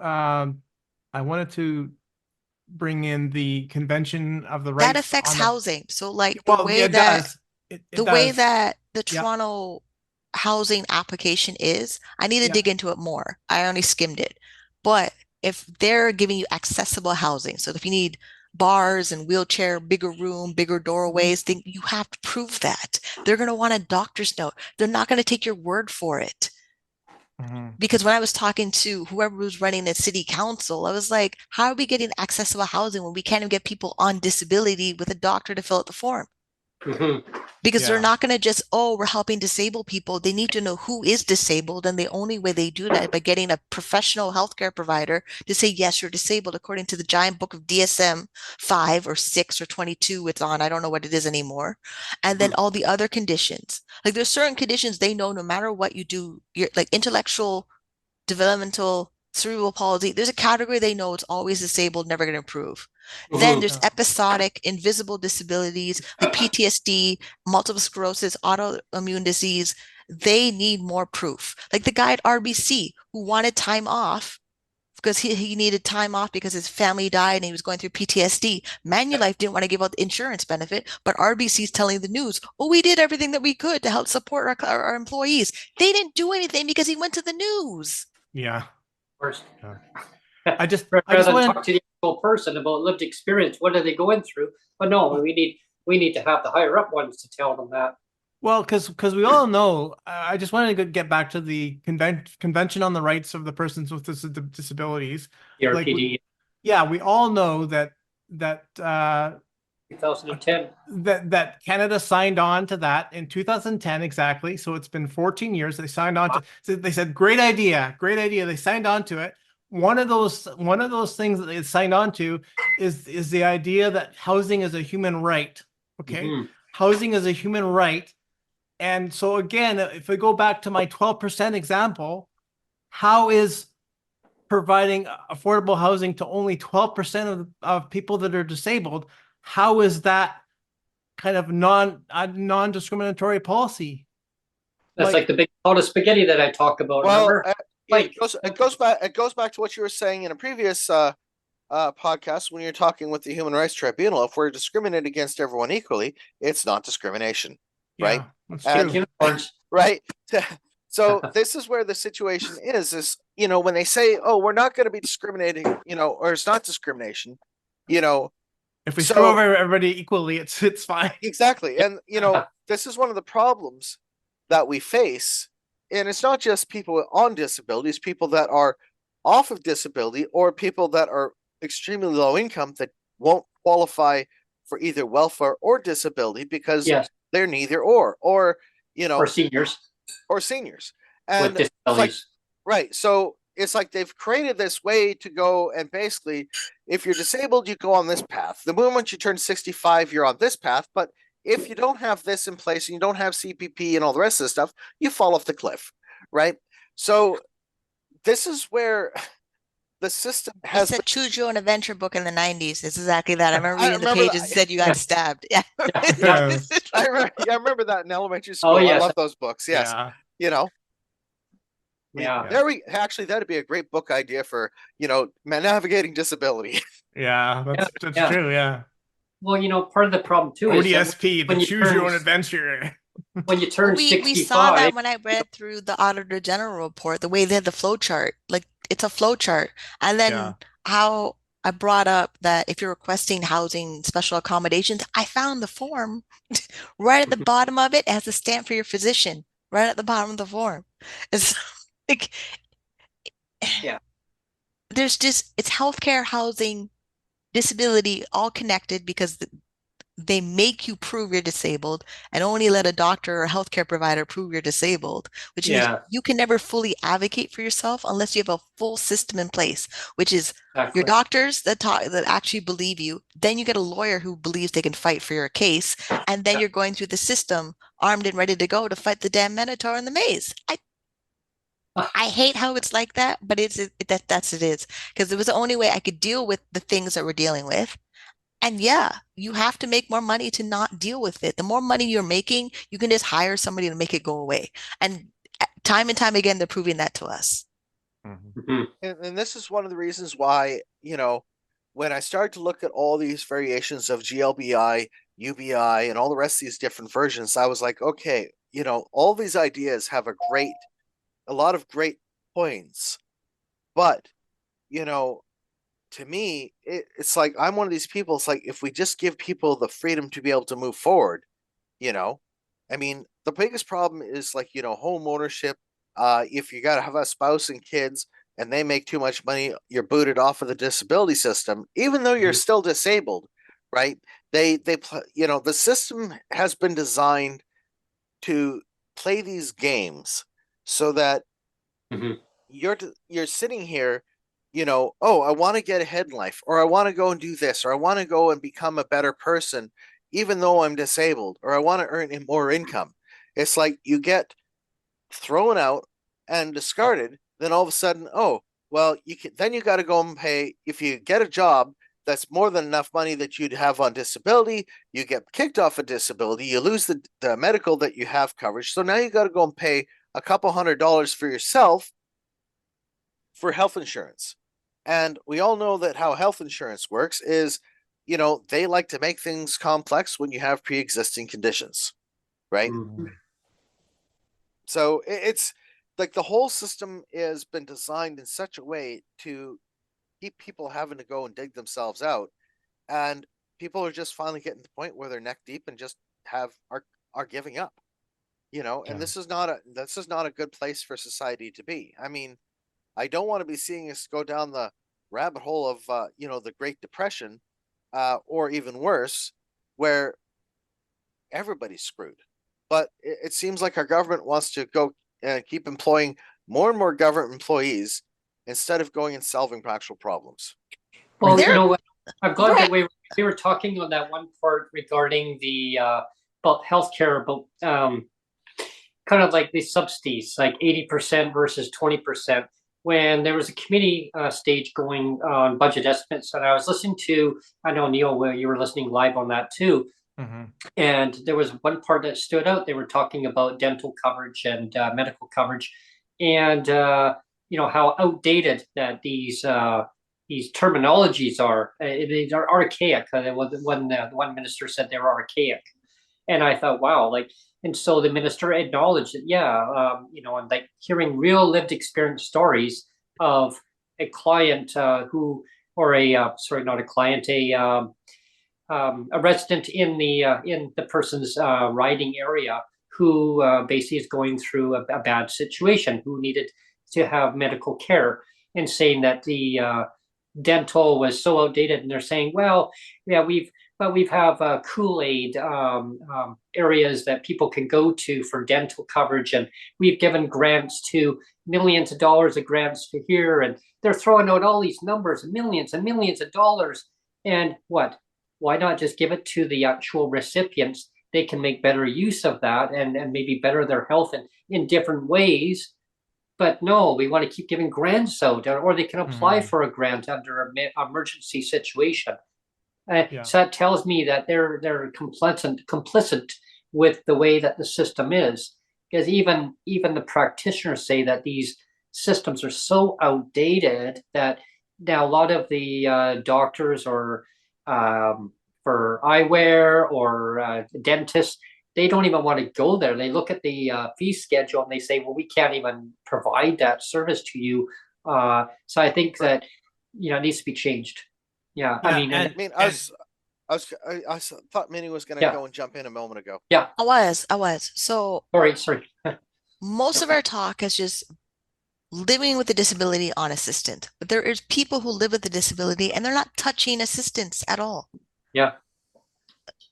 bring in the Convention of the Rights. That affects housing. So like the way that the Toronto housing application is, I need to dig into it more. I only skimmed it. But if they're giving you accessible housing, so if you need bars and wheelchair, bigger room, bigger doorways, then you have to prove that. They're going to want a doctor's note. They're not going to take your word for it. Because when I was talking to whoever was running the city council, I was like, how are we getting accessible housing when we can't even get people on disability with a doctor to fill out the form? Because they're not going to just, oh, we're helping disabled people. They need to know who is disabled. And the only way they do that is by getting a professional healthcare provider to say, yes, you're disabled according to the giant book of DSM 5 or 6 or 22 it's on. I don't know what it is anymore. And then all the other conditions. Like there's certain conditions they know no matter what you do, you're like intellectual, developmental, cerebral palsy, there's a category they know it's always disabled, never going to improve. Then there's episodic, invisible disabilities like PTSD, multiple sclerosis, autoimmune disease. They need more proof. Like the guy at RBC who wanted time off because he needed time off because his family died and he was going through PTSD. Manulife didn't want to give out the insurance benefit, but RBC's telling the news, oh, we did everything that we could to help support our employees. They didn't do anything because he went to the news. Yeah. First. I just rather than want talk to the actual person about lived experience. What are they going through? But no, we need to have the higher up ones to tell them that. Well, because we all know, I just wanted to get back to the Convention on the Rights of the Persons with Disabilities. CRPD. We all know that 2010. that Canada signed on to that in 2010 exactly. So it's been 14 years. They signed on to. So they said, great idea, great idea. They signed on to it. One of those things that they signed on to is the idea that housing is a human right. Okay, housing is a human right. And so again, if we go back to my 12% example, how is providing affordable housing to only 12% of people that are disabled, how is that kind of non-discriminatory policy? That's like the big pot of spaghetti that I talk about. Well, remember? it goes back to what you were saying in a previous podcast when you're talking with the Human Rights Tribunal. If we're discriminating against everyone equally, it's not discrimination, right? That's true. Right. So this is where the situation is, when they say, oh, we're not going to be discriminating, or it's not discrimination, if we screw over everybody equally, it's fine. Exactly. And, this is one of the problems that we face. And it's not just people on disabilities, people that are off of disability or people that are extremely low income that won't qualify for either welfare or disability because they're neither or seniors. And with disabilities. Right. So it's like they've created this way to go and basically, if you're disabled, you go on this path. The moment you turn 65, you're on this path. But if you don't have this in place and you don't have CPP and all the rest of the stuff, you fall off the cliff. Right. So this is where the system has. It's a choose your own adventure book in the 90s. It's exactly that. I remember reading the pages and said you got stabbed. Yeah. I remember that in elementary school. I love those books. Yes. Yeah. That'd be a great book idea for, navigating disability. Yeah, that's true. Yeah. Well, part of the problem too ODSP, the choose your own adventure. When you turn 65. We saw that when I read through the Auditor General report, the way they had the flow chart, like it's a flow chart. And then how I brought up that if you're requesting housing special accommodations, I found the form right at the bottom of it. It has a stamp for your physician right at the bottom of the form. It's like, there's just, it's healthcare, housing, disability, all connected because they make you prove you're disabled and only let a doctor or a healthcare provider prove you're disabled, which means you can never fully advocate for yourself unless you have a full system in place, which is your doctors that actually believe you. Then you get a lawyer who believes they can fight for your case. And then you're going through the system armed and ready to go to fight the damn Minotaur in the maze. I hate how it's like that, but that's it is. Because it was the only way I could deal with the things that we're dealing with. And you have to make more money to not deal with it. The more money you're making, you can just hire somebody to make it go away. And time again, they're proving that to us. And this is one of the reasons why, when I started to look at all these variations of GLBI, UBI, and all the rest of these different versions, I was like, okay, all these ideas have a lot of great points, but you know, to me, it's like I'm one of these people. It's like if we just give people the freedom to be able to move forward, you know, I mean, the biggest problem is like, home ownership. If you got to have a spouse and kids and they make too much money, you're booted off of the disability system, even though you're still disabled, right? The system has been designed to play these games so that Mm-hmm. you're sitting here, oh, I want to get ahead in life, or I want to go and do this, or I want to go and become a better person, even though I'm disabled, or I want to earn more income. It's like you get thrown out and discarded. Then all of a sudden, oh, well, then you got to go and pay. If you get a job that's more than enough money that you'd have on disability, you get kicked off of disability, you lose the medical that you have coverage. So now you got to go and pay a couple $100 for yourself for health insurance. And we all know that how health insurance works is, they like to make things complex when you have pre-existing conditions, right? Mm-hmm. So it's like the whole system has been designed in such a way to keep people having to go and dig themselves out. And people are just finally getting to the point where they're neck deep and just are giving up. And this is not a good place for society to be. I mean, I don't want to be seeing us go down the rabbit hole of the Great Depression, or even worse, where everybody's screwed. But it seems like our government wants to go and keep employing more and more government employees instead of going and solving practical problems. Well, There- you know what? I'm glad that Right. we were talking on that one part regarding the about healthcare, about kind of like the subsidies, like 80% versus 20%. When there was a committee stage going on budget estimates, and I was listening to, I know Neil, where you were listening live on that too. Mm-hmm. And there was one part that stood out. They were talking about dental coverage and medical coverage, and how outdated that these terminologies are. They are archaic. The one minister said they were archaic, and I thought, wow, like, and so the minister acknowledged that, yeah, and like hearing real lived experience stories of a client who, or sorry, not a client, a resident in the person's riding area who basically is going through a bad situation, who needed to have medical care, and saying that the dental was so outdated, and they're saying, well, yeah, we have Kool-Aid areas that people can go to for dental coverage, and we've given grants to millions of dollars of grants to here, and they're throwing out all these numbers, millions and millions of dollars, and what? Why not just give it to the actual recipients? They can make better use of that and maybe better their health in different ways. But no, we want to keep giving grants out, or they can apply for a grant under an emergency situation. So that tells me that they're complicit with the way that the system is, because even the practitioners say that these systems are so outdated that now a lot of the doctors or for eyewear or dentists, they don't even want to go there. They look at the fee schedule and they say, well, we can't even provide that service to you. So I think that it needs to be changed. Yeah, I mean, I thought Minnie was going to go and jump in a moment ago. Yeah, I was. So sorry. most of our talk is just living with a disability on assistant, but there is people who live with a disability and they're not touching assistance at all. Yeah.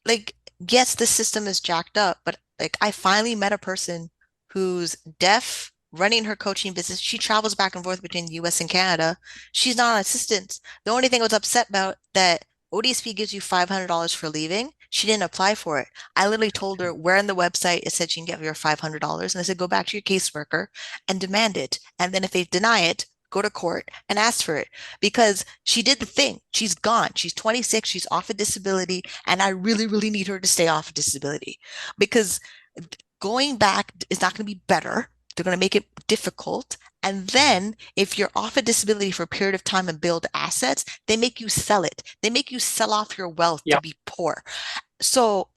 Like, yes, the system is jacked up, but like I finally met a person who's deaf, running her coaching business. She travels back and forth between the US and Canada. She's not on assistance. The only thing I was upset about that ODSP gives you $500 for leaving. She didn't apply for it. I literally told her where in the website it said she can get your $500. And I said, go back to your caseworker and demand it. And then if they deny it, go to court and ask for it, because she did the thing. She's gone. She's 26. She's off a disability. And I really, really need her to stay off a disability, because going back is not going to be better. They're going to make it difficult. And then if you're off a disability for a period of time and build assets, they make you sell it. They make you sell off your wealth to be poor. So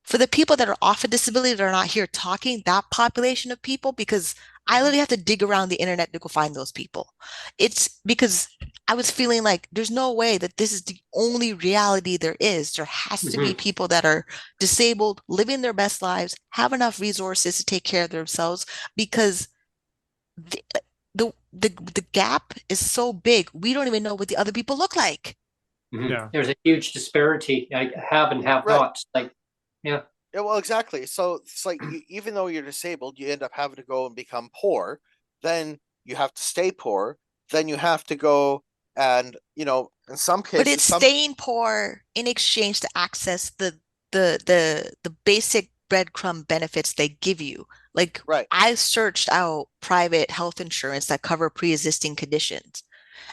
for the people that are off a disability that are not here talking, that population of people, because I literally have to dig around the internet to go find those people. It's because I was feeling like there's no way that this is the only reality there is. There has to be people that are disabled, living their best lives, have enough resources to take care of themselves, because the the gap is so big. We don't even know what the other people look like. Yeah. There's a huge disparity. I have and have Right. not. Like, yeah. Yeah, well, exactly. So it's like even though you're disabled, you end up having to go and become poor. Then you have to stay poor. Then you have to go and, in some But cases, it's staying poor in exchange to access the basic breadcrumb benefits they give you. Like, right. I searched out private health insurance that cover pre-existing conditions.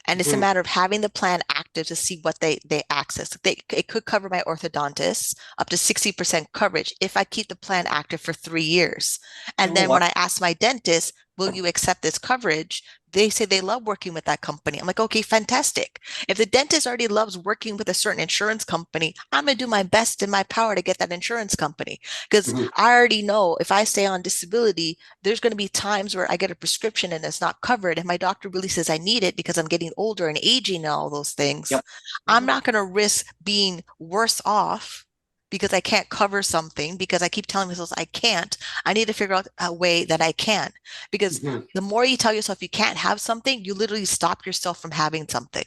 And it's a matter of having the plan active to see what they access. It could cover my orthodontist up to 60% coverage if I keep the plan active for 3 years. And then when I ask my dentist, will you accept this coverage? They say they love working with that company. I'm like, okay, fantastic. If the dentist already loves working with a certain insurance company, I'm going to do my best in my power to get that insurance company. Because I already know if I stay on disability, there's going to be times where I get a prescription and it's not covered, and my doctor really says I need it because I'm getting older and aging and all those things. Yep. I'm not going to risk being worse off because I can't cover something, because I keep telling myself I can't. I need to figure out a way that I can. Because the more you tell yourself you can't have something, you literally stop yourself from having something.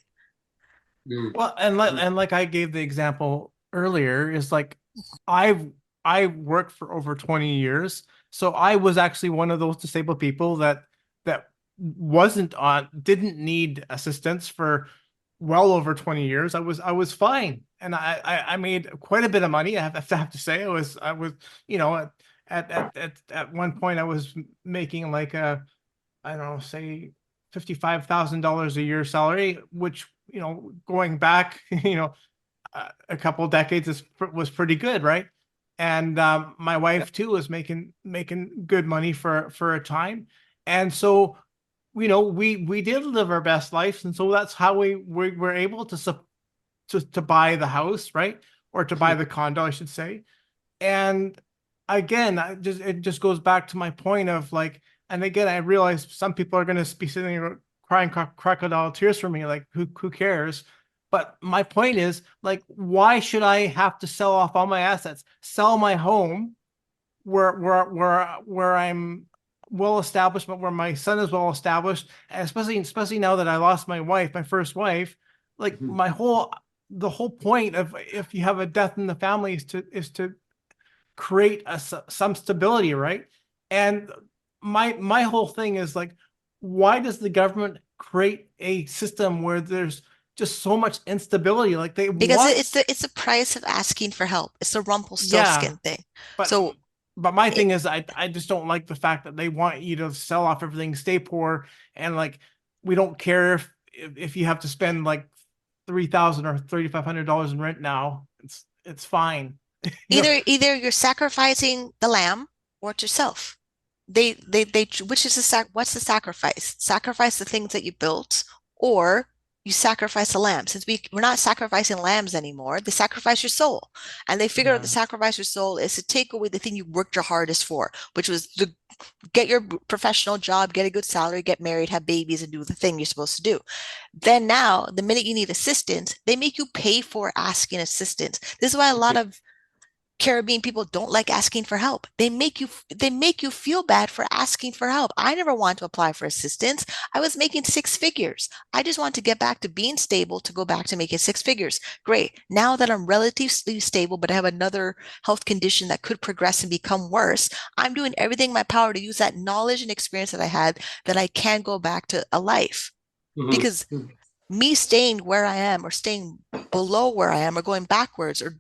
Well, and like I gave the example earlier, is like I worked for over 20 years. So I was actually one of those disabled people that didn't need assistance for well over 20 years. I was fine. And I made quite a bit of money. I have to say, I was, at one point I was making like I don't know, say $55,000 a year salary, which, going back, a couple of decades was pretty good, right? And my wife too was making good money for a time, and so we did live our best lives, and so that's how we were able to buy the house, right, or to buy the condo, I should say. And again, it just goes back to my point of like, and again, I realize some people are going to be sitting there crying crocodile tears for me, like who cares? But my point is, like, why should I have to sell off all my assets, sell my home where I'm well established, but where my son is well established, and especially now that I lost my wife, my first wife, like the whole point of, if you have a death in the family, is to create some stability, right? And my whole thing is like, why does the government create a system where there's just so much instability? Like because it's the price of asking for help. It's the Rumpelstiltskin thing. But my thing is, I just don't like the fact that they want you to sell off everything, stay poor, and like, we don't care if you have to spend like $3,000 or $3,500 in rent now. It's fine. Either you're sacrificing the lamb or it's yourself. Which is what's the sacrifice? Sacrifice the things that you built, or you sacrifice a lamb. Since we're not sacrificing lambs anymore, they sacrifice your soul. And they figure out the sacrifice your soul is to take away the thing you worked your hardest for, which was to get your professional job, get a good salary, get married, have babies, and do the thing you're supposed to do. Then now, the minute you need assistance, they make you pay for asking assistance. This is why a lot of Caribbean people don't like asking for help. They make you feel bad for asking for help. I never wanted to apply for assistance. I was making six figures. I just want to get back to being stable, to go back to making six figures. Great. Now that I'm relatively stable, but I have another health condition that could progress and become worse, I'm doing everything in my power to use that knowledge and experience that I had, that I can go back to a life. Because me staying where I am, or staying below where I am, or going backwards, or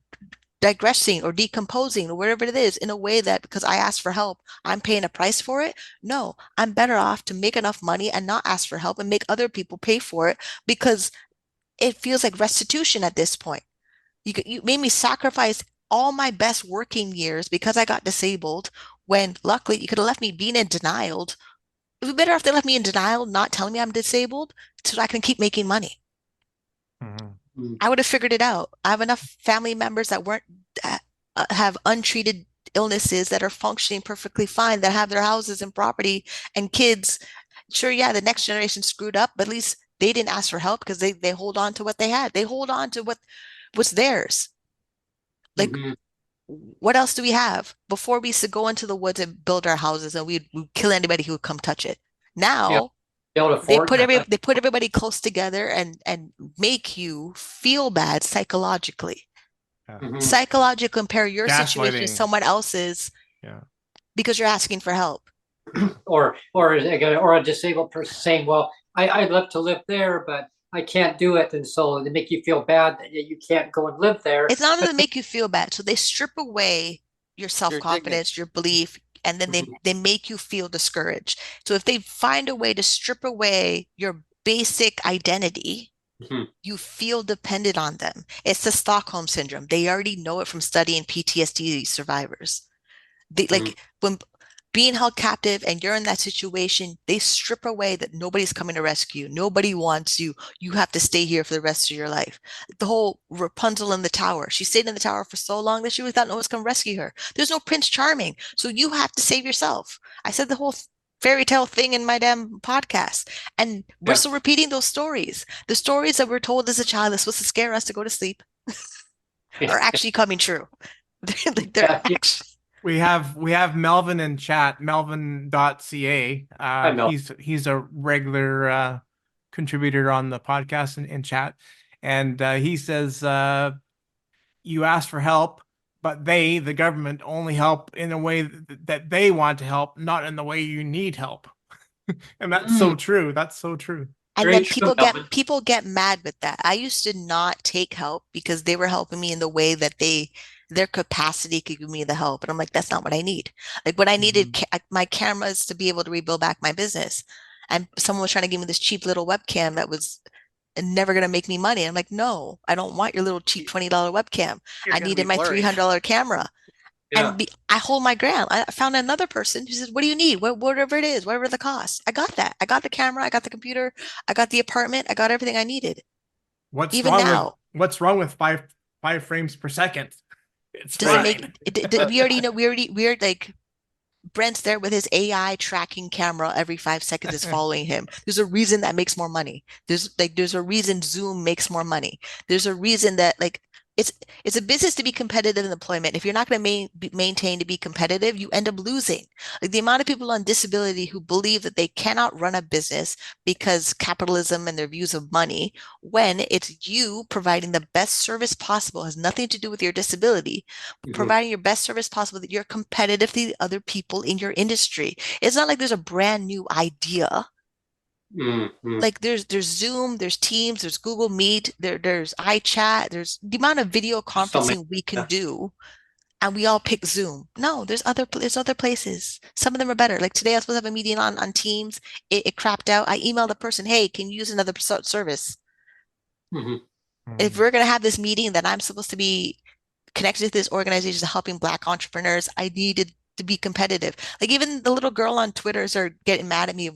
digressing or decomposing or whatever it is, in a way that because I asked for help, I'm paying a price for it. No, I'm better off to make enough money and not ask for help and make other people pay for it, because it feels like restitution at this point. You made me sacrifice all my best working years because I got disabled, when luckily you could have left me being in denial. It would be better if they left me in denial, not telling me I'm disabled, so I can keep making money. I would have figured it out. I have enough family members that weren't have untreated illnesses that are functioning perfectly fine, that have their houses and property and kids. Sure, yeah, the next generation screwed up, but at least they didn't ask for help because they hold on to what they had. They hold on to what's theirs. Like, Mhm. what else do we have? Before we used to go into the woods and build our houses and we'd kill anybody who would come touch it. Yeah. Now Be able to afford that. they put everybody close together and make you feel bad psychologically. Mhm. Psychologically compare your situation to Gaslighting. someone else's Yeah. because you're asking for help. Or a disabled person saying, "Well, I'd love to live there, but I can't do it," and so they make you feel bad that you can't go and live there. It's not to make you feel bad. So they strip away your Your dignity. self-confidence, your belief, and then Mhm. they make you feel discouraged. So if they find a way to strip away your basic identity, Mhm. you feel dependent on them. It's the Stockholm syndrome. They already know it from studying PTSD survivors. They like when being held captive and you're in that situation, they strip away that nobody's coming to rescue you. Nobody wants you. You have to stay here for the rest of your life. The whole Rapunzel in the tower. She stayed in the tower for so long that she really thought no one's going to rescue her. There's no Prince Charming. So you have to save yourself. I said the whole fairy tale thing in my damn podcast. And we're Yeah. still repeating those stories. The stories that we're told as a child that's supposed to scare us to go to sleep are actually coming true. They're Yeah. actually We have Melvin in chat, melvin.ca. I know. He's a regular contributor on the podcast in chat. And he says you ask for help, but they, the government, only help in a way that they want to help, not in the way you need help. And that's so true. That's so true. And Very then true, Melvin. people get mad with that. I used to not take help because they were helping me in the way that their capacity could give me the help. And I'm like, that's not what I need. Like what I needed my cameras to be able to rebuild back my business. And someone was trying to give me this cheap little webcam that was never going to make me money. I'm like, no, I don't want your little cheap $20 webcam. You're I gonna needed be my blurry. $300 camera. Yeah. And I hold my ground. I found another person who says, what do you need? Whatever it is, whatever the cost. I got that. I got the camera. I got the computer. I got the apartment. I got everything I needed. What's Even wrong now, with five frames per second? It's does it fine. make, we already know, we're like, Brent's there with his AI tracking camera every 5 seconds is following him. There's a reason that makes more money. There's a reason Zoom makes more money. There's a reason that like it's it's a business to be competitive in employment. If you're not going to maintain to be competitive, you end up losing. Like the amount of people on disability who believe that they cannot run a business because capitalism and their views of money, when it's you providing the best service possible, has nothing to do with your disability, providing your best service possible, that you're competitive to the other people in your industry. It's not like there's a brand new idea. Mhm. Like there's Zoom, there's Teams, there's Google Meet, there's iChat, there's the amount of video There's so many. conferencing we can Yeah. do, and we all pick Zoom. No, there's other places. Some of them are better. Like today, I was supposed to have a meeting on Teams. It crapped out. I emailed the person, hey, can you use another service? Mhm. If we're gonna have this meeting that I'm supposed to be connected to this organization helping Black entrepreneurs, I needed to be competitive. Like even the little girl on Twitter are getting mad at me.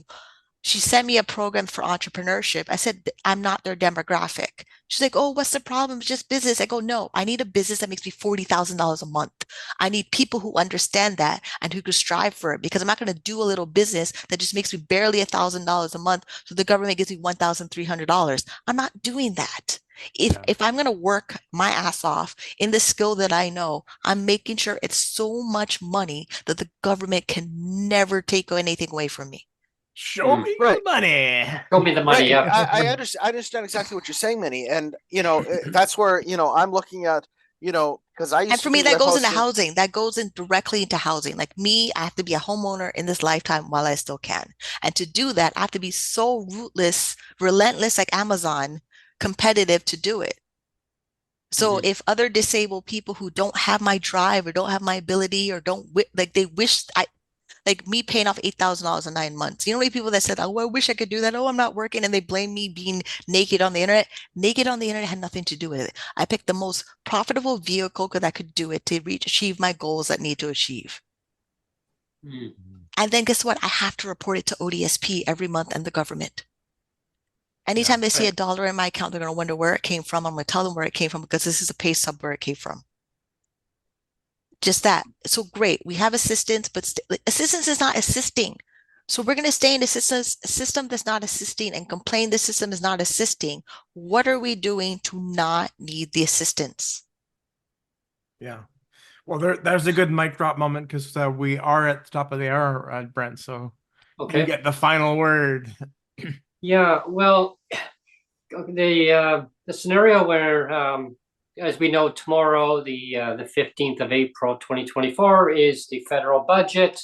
She sent me a program for entrepreneurship. I said, I'm not their demographic. She's like, oh, what's the problem? It's just business. I go, no, I need a business that makes me $40,000 a month. I need people who understand that and who could strive for it, because I'm not going to do a little business that just makes me barely $1,000 a month. So the government gives me $1,300. I'm not doing that. If I'm going to work my ass off in the skill that I know, I'm making sure it's so much money that the government can never take anything away from me. Show me Right. your money. Show me the money. Right. Yeah. I understand exactly what you're saying, Minnie, and that's where I'm looking at because I And used for to me, do that goes into hosting. housing. That goes in directly into housing. Like me, I have to be a homeowner in this lifetime while I still can. And to do that, I have to be so rootless, relentless, like Amazon, competitive to do it. So Mhm. if other disabled people who don't have my drive or don't have my ability or don't like they wish I like me paying off $8,000 in 9 months. You know, people that said, "Oh, I wish I could do that. Oh, I'm not working," and they blame me being naked on the internet. Naked on the internet had nothing to do with it. I picked the most profitable vehicle that could do it to achieve my goals that need to achieve. Mhm. And then guess what? I have to report it to ODSP every month and the government. Anytime they see Right. $1 in my account, they're going to wonder where it came from. I'm going to tell them where it came from because this is a pay stub where it came from. Just that. So great. We have assistance, but assistance is not assisting. So we're going to stay in a system that's not assisting and complain the system is not assisting. What are we doing to not need the assistance? Yeah. Well, there's a good mic drop moment because we are at the top of the hour, Brent. So you get the final word. Yeah. Well, the scenario where, as we know, tomorrow, the 15th of April, 2024, is the federal budget.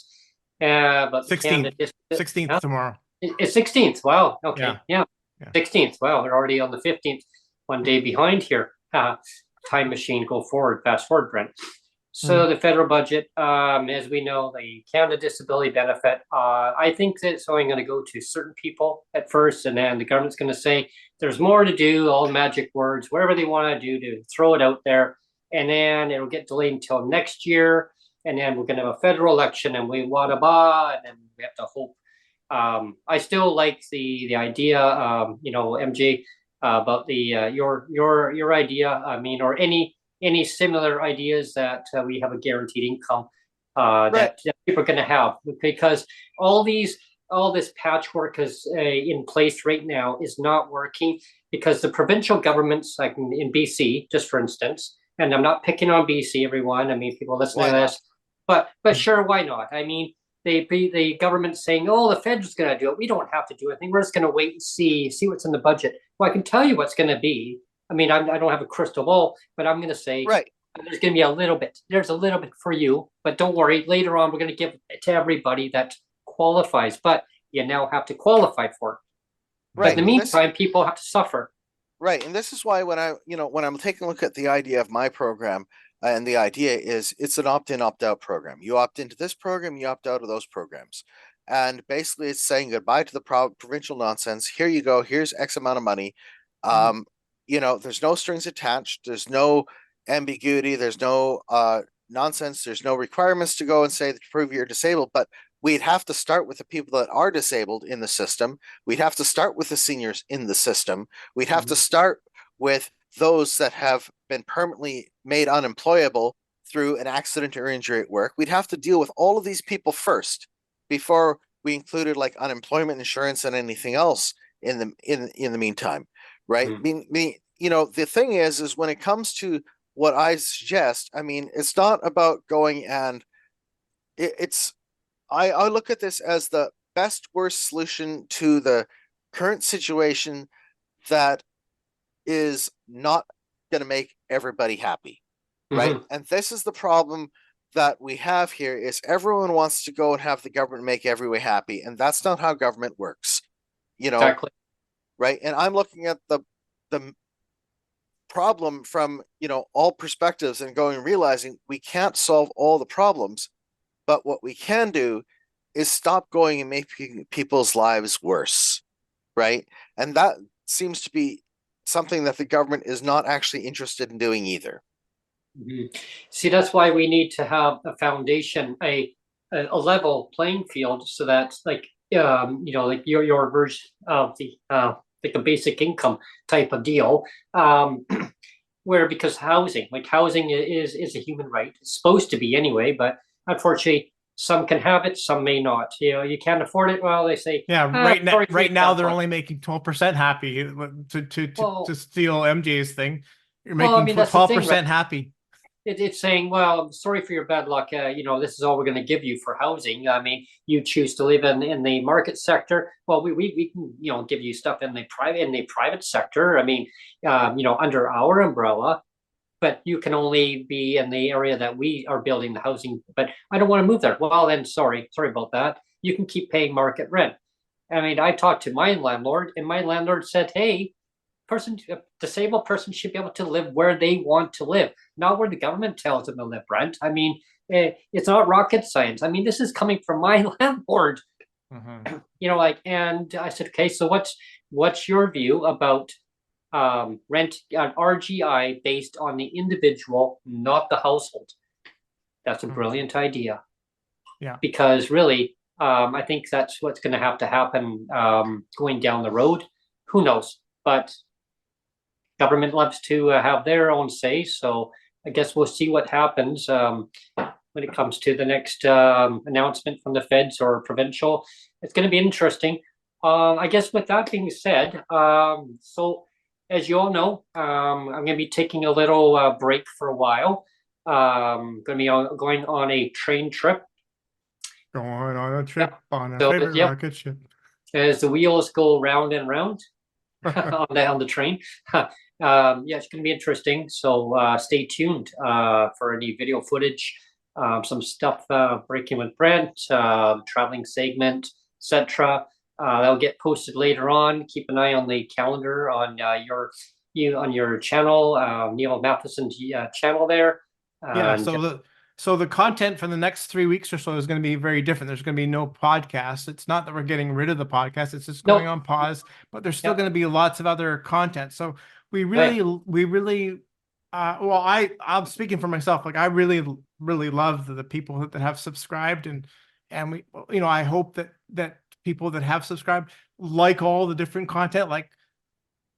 But 16th tomorrow. It's 16th. Wow. Okay. Yeah. 16th. Wow. We're already on the 15th. One day behind here. Time machine, go forward, fast forward, Brent. So the federal budget, as we know, the Canada Disability Benefit, I think that it's only going to go to certain people at first, and then the government's going to say there's more to do, all magic words, whatever they want to do to throw it out there, and then it'll get delayed until next year, and then we're going to have a federal election, and we and then we have to hope. I still like the idea, MJ, about the your idea. I mean, or any similar ideas that we have a guaranteed income that people are going to have, because all this patchwork is in place right now is not working, because the provincial governments, like in BC, just for instance, and I'm not picking on BC, everyone. I mean, people listening to this, but sure, why not? I mean, the government's saying, oh, the Fed's going to do it. We don't have to do anything. We're just going to wait and see what's in the budget. Well, I can tell you what's going to be. I mean, I don't have a crystal ball, but I'm going to say there's going to be a little bit. There's a little bit for you, but don't worry. Later on, we're going to give it to everybody that qualifies, but you now have to qualify for it. But in the meantime, people have to suffer. Right, and this is why when I'm taking a look at the idea of my program, and the idea is it's an opt-in, opt-out program. You opt into this program, you opt out of those programs. And basically it's saying goodbye to the provincial nonsense. Here you go, here's X amount of money. There's no strings attached, there's no ambiguity, there's no nonsense, there's no requirements to go and say that to prove you're disabled, but we'd have to start with the people that are disabled in the system. We'd have to start with the seniors in the system. We'd have to start with those that have been permanently made unemployable through an accident or injury at work. We'd have to deal with all of these people first before we included like unemployment insurance and anything else in the meantime, right? The thing is when it comes to what I suggest, I mean, it's not about going and I look at this as the best worst solution to the current situation that is not going to make everybody happy, right? And this is the problem that we have here is everyone wants to go and have the government make everyone happy, and that's not how government works, Exactly. Right? And I'm looking at the problem from all perspectives and realizing we can't solve all the problems, but what we can do is stop going and making people's lives worse, right? And that seems to be something that the government is not actually interested in doing either. See, that's why we need to have a foundation, a level playing field, so that like like your version of the like a basic income type of deal, where because housing is a human right. It's supposed to be anyway, but unfortunately some can have it, some may not. You can't afford it. Well, they say right now they're only making 12% happy. To steal MJ's thing, you're making 12% happy. It's saying, well, sorry for your bad luck. This is all we're going to give you for housing. I mean, you choose to live in the market sector. Well, we can give you stuff in the private sector. I mean, under our umbrella, but you can only be in the area that we are building the housing. But I don't want to move there. Well, then sorry about that. You can keep paying market rent. I mean, I talked to my landlord, and my landlord said, hey, a disabled person should be able to live where they want to live, not where the government tells them to live, Brent. I mean, it's not rocket science. I mean, this is coming from my landlord. And I said, okay, so what's your view about rent RGI based on the individual, not the household? That's a brilliant idea. Yeah. Because really, I think that's what's going to have to happen going down the road. Who knows? But government loves to have their own say, so I guess we'll see what happens. when it comes to the next announcement from the feds or provincial. It's going to be interesting. I guess with that being said, so as you all know, I'm going to be taking a little break for a while. Going to be going on a train trip. Going on a trip on a So, favorite yep. rocket ship. As the wheels go round and round on the train. Yeah, it's going to be interesting. So stay tuned for any video footage, some stuff breaking with Brent, traveling segment, etc. That'll get posted later on. Keep an eye on the calendar on your channel, Neil Matheson's channel there. Yeah, And so the content for the next 3 weeks or so is going to be very different. There's going to be no podcast. It's not that we're getting rid of the podcast. It's just going on pause, but there's still going to be lots of other content. So we really, well, I'm speaking for myself. Like I really love the people that have subscribed and we, I hope that people that have subscribed like all the different content. Like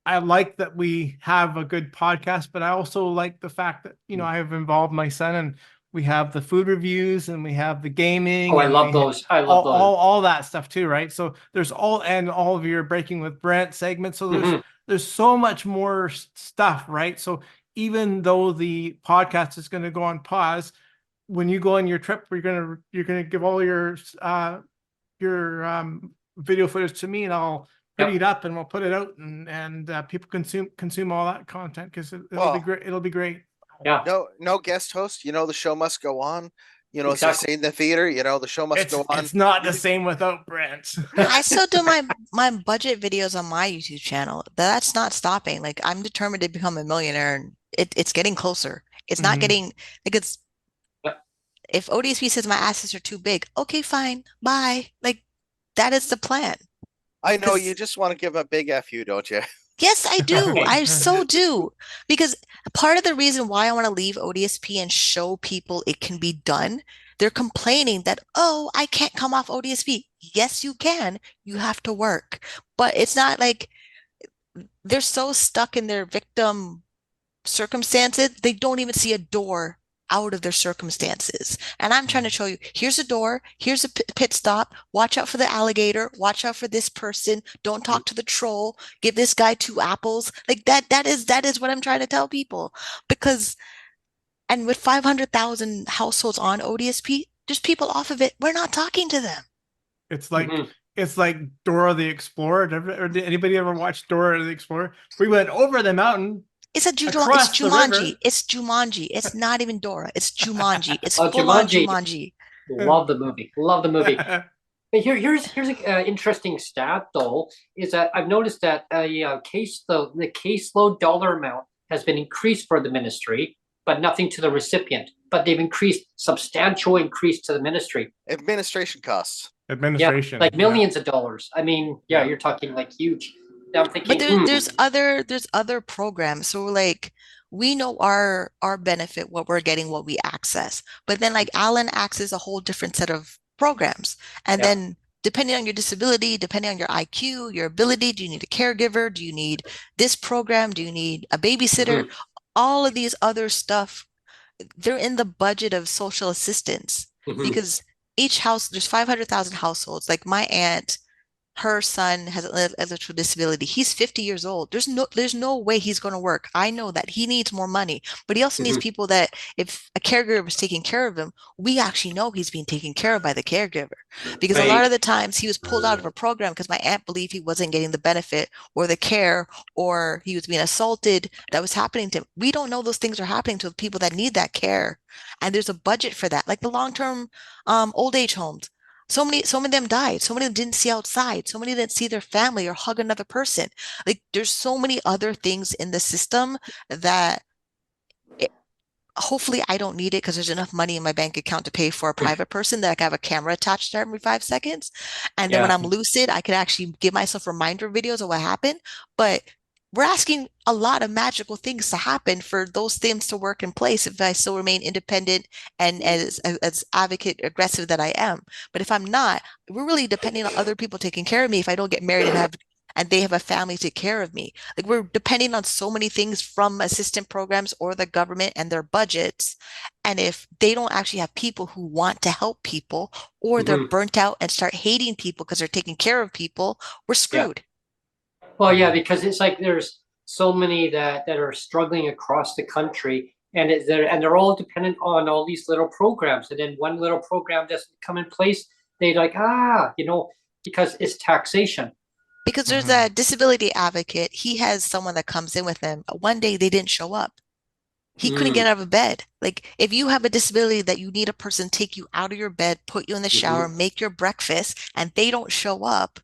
I like that we have a good podcast, but I also like the fact that, I have involved my son and we have the food reviews and we have the gaming. Oh, I love those. I love those. All that stuff too, right? So there's all of your Breaking with Brent segments. So there's so much more stuff, right? So even though the podcast is going to go on pause, when you go on your trip, you're gonna give all your video footage to me, and I'll pretty it up and we'll put it out and people consume all that content because it'll be great. It'll be great. Yeah. No guest host. The show must go on. As they say in the theater, the show must go on. It's not the same without Brent. I still do my budget videos on my YouTube channel. That's not stopping. Like I'm determined to become a millionaire, and it's getting closer. It's not getting like it's. If ODSP says my assets are too big, okay, fine, bye. Like that is the plan. I know you just want to give a big F you, don't you? Yes, I do. I so do. Because part of the reason why I want to leave ODSP and show people it can be done, they're complaining that, oh, I can't come off ODSP. Yes, you can. You have to work. But it's not like they're so stuck in their victim circumstances, they don't even see a door out of their circumstances. And I'm trying to show you, here's a door, here's a pit stop, watch out for the alligator, watch out for this person, don't talk to the troll, give this guy 2 apples. Like that is what I'm trying to tell people. Because, and with 500,000 households on ODSP, there's people off of it. We're not talking to them. It's like it's like Dora the Explorer. Did anybody ever watch Dora the Explorer? We went over the mountain. It's Jumanji. It's Jumanji. It's not even Dora. It's Jumanji. It's full on Jumanji. Love the movie. Love the movie. But here's an interesting stat though, is that I've noticed that the caseload dollar amount has been increased for the ministry, but nothing to the recipient. But they've substantial increase to the ministry. Administration costs. Administration. Yeah, like millions of dollars. I mean, you're talking like huge. I'm thinking, but there's other programs. So like we know our benefit, what we're getting, what we access. But then like Alan accesses a whole different set of programs. And then depending on your disability, depending on your IQ, your ability, do you need a caregiver? Do you need this program? Do you need a babysitter? All of these other stuff, they're in the budget of social assistance because each house, there's 500,000 households. Like my aunt, her son has an intellectual disability. He's 50 years old. There's no way he's going to work. I know that he needs more money, but he also needs people that if a caregiver is taking care of him, we actually know he's being taken care of by the caregiver. Because a lot of the times he was pulled out of a program because my aunt believed he wasn't getting the benefit or the care, or he was being assaulted that was happening to him. We don't know those things are happening to people that need that care. And there's a budget for that, like the long-term old age homes. So many of them died. So many of them didn't see outside. So many didn't see their family or hug another person. Like there's so many other things in the system that hopefully I don't need it because there's enough money in my bank account to pay for a private person that I can have a camera attached to every 5 seconds. And then when I'm lucid, I could actually give myself reminder videos of what happened. But we're asking a lot of magical things to happen for those things to work in place if I still remain independent and as advocate aggressive that I am. But if I'm not, we're really depending on other people taking care of me if I don't get married and have and they have a family to take care of me. Like we're depending on so many things from assistant programs or the government and their budgets. And if they don't actually have people who want to help people, or they're burnt out and start hating people because they're taking care of people, we're screwed. Well, yeah, because it's like there's so many that are struggling across the country, and they're all dependent on all these little programs. And then one little program doesn't come in place, they like, because it's taxation. Because there's a disability advocate. He has someone that comes in with him. One day they didn't show up. He couldn't get out of bed. Like if you have a disability that you need a person to take you out of your bed, put you in the shower, make your breakfast, and they don't show up,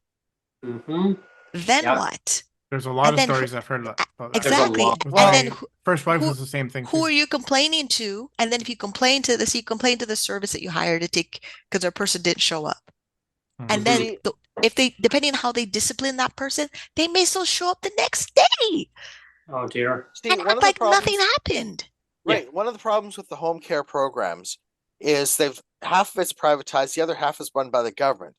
then what? There's a lot of stories I've heard about that. Exactly. Well, and then first wife was the same thing. Who are you complaining to? And then if you complain to this, you complain to the service that you hired to take because their person didn't show up. And then if they, depending on how they discipline that person, they may still show up the next day. Oh dear. Steve, and act like nothing happened. Right. Yeah. One of the problems with the home care programs is half of it's privatized, the other half is run by the government.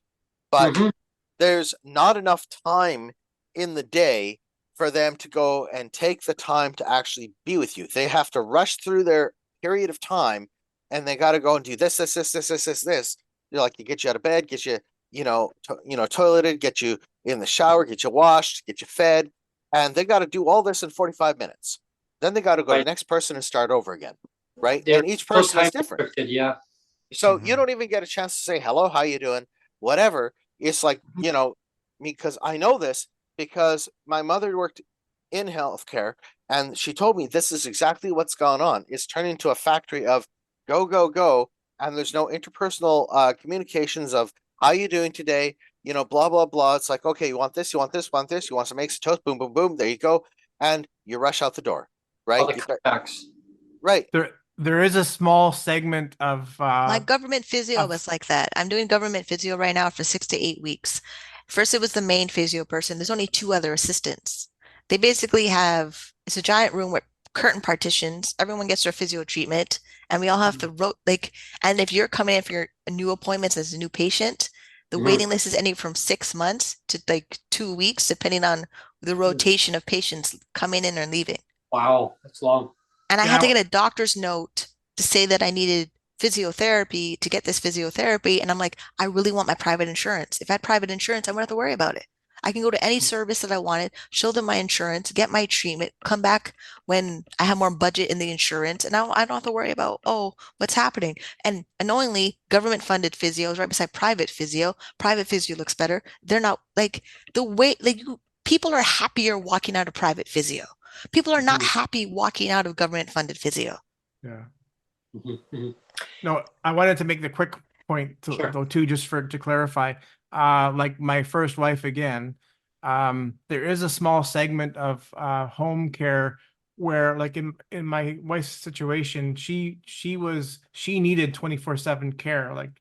But there's not enough time in the day for them to go and take the time to actually be with you. They have to rush through their period of time, and they got to go and do this. You're like, to get you out of bed, get you, toileted, get you in the shower, get you washed, get you fed. And they got to do all this in 45 minutes. Then they got to go to the next person and start over again. Right. And each person is different. Yeah. So you don't even get a chance to say, hello, how you doing? Whatever. It's like, because I know this because my mother worked in healthcare and she told me this is exactly what's gone on. It's turned into a factory of go, go, go. And there's no interpersonal communications of how you doing today? Blah, blah, blah. It's like, okay, you want this, you want this, want this, you want some eggs and toast, boom, boom, boom. There you go. And you rush out the door, right? All the cutbacks. Right. There is a small segment of my government physio was like that. I'm doing government physio right now for 6 to 8 weeks. First, it was the main physio person. There's only 2 other assistants. They basically it's a giant room with curtain partitions. Everyone gets their physio treatment, and we all have to and if you're coming in for your new appointments as a new patient, the waiting list is anywhere from 6 months to 2 weeks, depending on the rotation of patients coming in and leaving. Wow, that's long. And I had to get a doctor's note to say that I needed physiotherapy to get this physiotherapy. And I'm like, I really want my private insurance. If I had private insurance, I wouldn't have to worry about it. I can go to any service that I wanted, show them my insurance, get my treatment, come back when I have more budget in the insurance, and I don't have to worry about, what's happening. And annoyingly, government funded physio is right beside private physio. Private physio looks better. They're not like the way people are happier walking out of private physio. People are not happy walking out of government funded physio. Yeah. No, I wanted to make the quick point though too, just to clarify. Like my first wife again, there is a small segment of home care where, like in my wife's situation, she needed 24/7 care. Like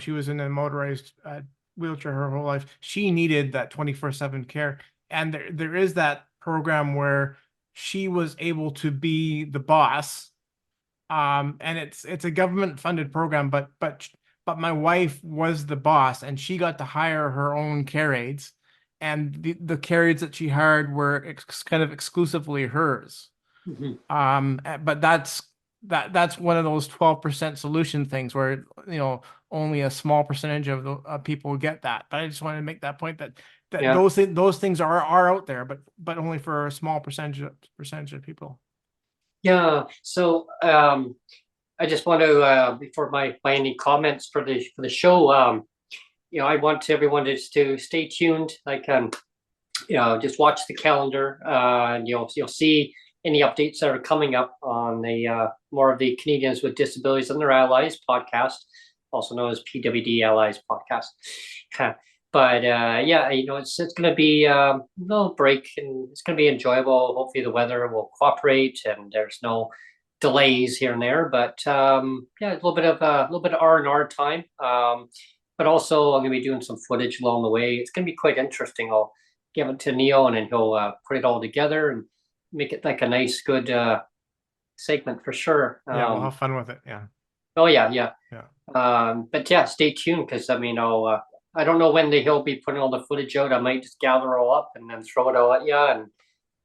she was in a motorized wheelchair her whole life. She needed that 24/7 care, and there is that program where she was able to be the boss. And it's a government funded program, but my wife was the boss, and she got to hire her own care aides, and the care aides that she hired were kind of exclusively hers. But that's one of those 12% solution things where only a small percentage of the people get that. But I just wanted to make that point that those things are out there, but only for a small percentage of people. Yeah. So I just want to before my any comments for the show, I want everyone just to stay tuned. Like just watch the calendar. And you'll see any updates that are coming up on the more of the Canadians with Disabilities and Their Allies podcast, also known as PWD Allies podcast. But it's going to be a little break, and it's going to be enjoyable. Hopefully the weather will cooperate and there's no delays here and there. But a little bit of R&R time. But also I'm going to be doing some footage along the way. It's going to be quite interesting. I'll give it to Neil, and then he'll put it all together and make it like a nice, good segment for sure. We'll have fun with it. Yeah. Oh yeah. But stay tuned, because I don't know when he'll be putting all the footage out. I might just gather all up and then throw it all at you.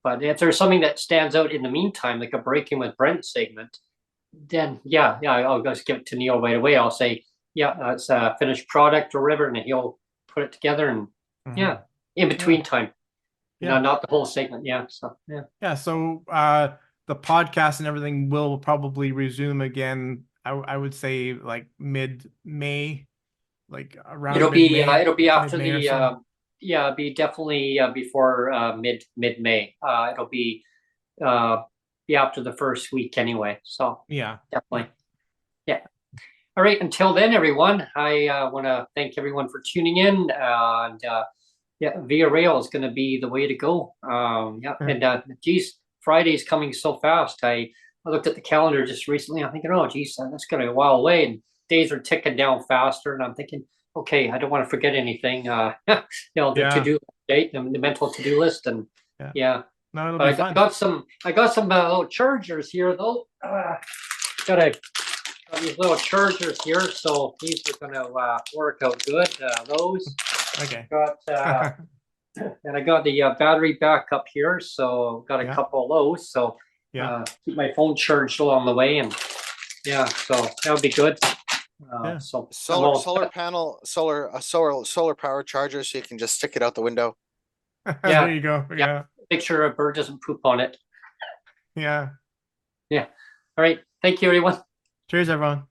But if there's something that stands out in the meantime, like a breaking with Brent segment, then yeah, I'll just give it to Neil right away. I'll say, yeah, it's a finished product or whatever, and he'll put it together. And yeah, in between time, you know, not the whole segment. Yeah, so yeah. So the podcast and everything will probably resume again. I would say like mid-May, like around it'll be after mid-May or the so. yeah, it'll be definitely before mid-May. It'll be after the first week anyway. So yeah, definitely. Yeah. All right. Until then, everyone, I want to thank everyone for tuning in. And yeah, Via Rail is going to be the way to go. Yeah. And geez, Friday's coming so fast. I looked at the calendar just recently. I'm thinking, oh, geez, that's going to be a while away. And days are ticking down faster. And I'm thinking, okay, I don't want to forget anything. You know, the to-do date, the mental to-do list. And yeah. No, it'll But be fun. I got some little chargers here though. Got these little chargers here, so these are gonna work out good. Those. Okay. And I got the battery backup here, so got a couple of those. So keep my phone charged along the way, and yeah, so that'll be good. So solar panel, solar power charger, so you can just stick it out the window. There you go. Yeah. Make sure a bird doesn't poop on it. Yeah. Yeah. All right. Thank you, everyone. Cheers, everyone.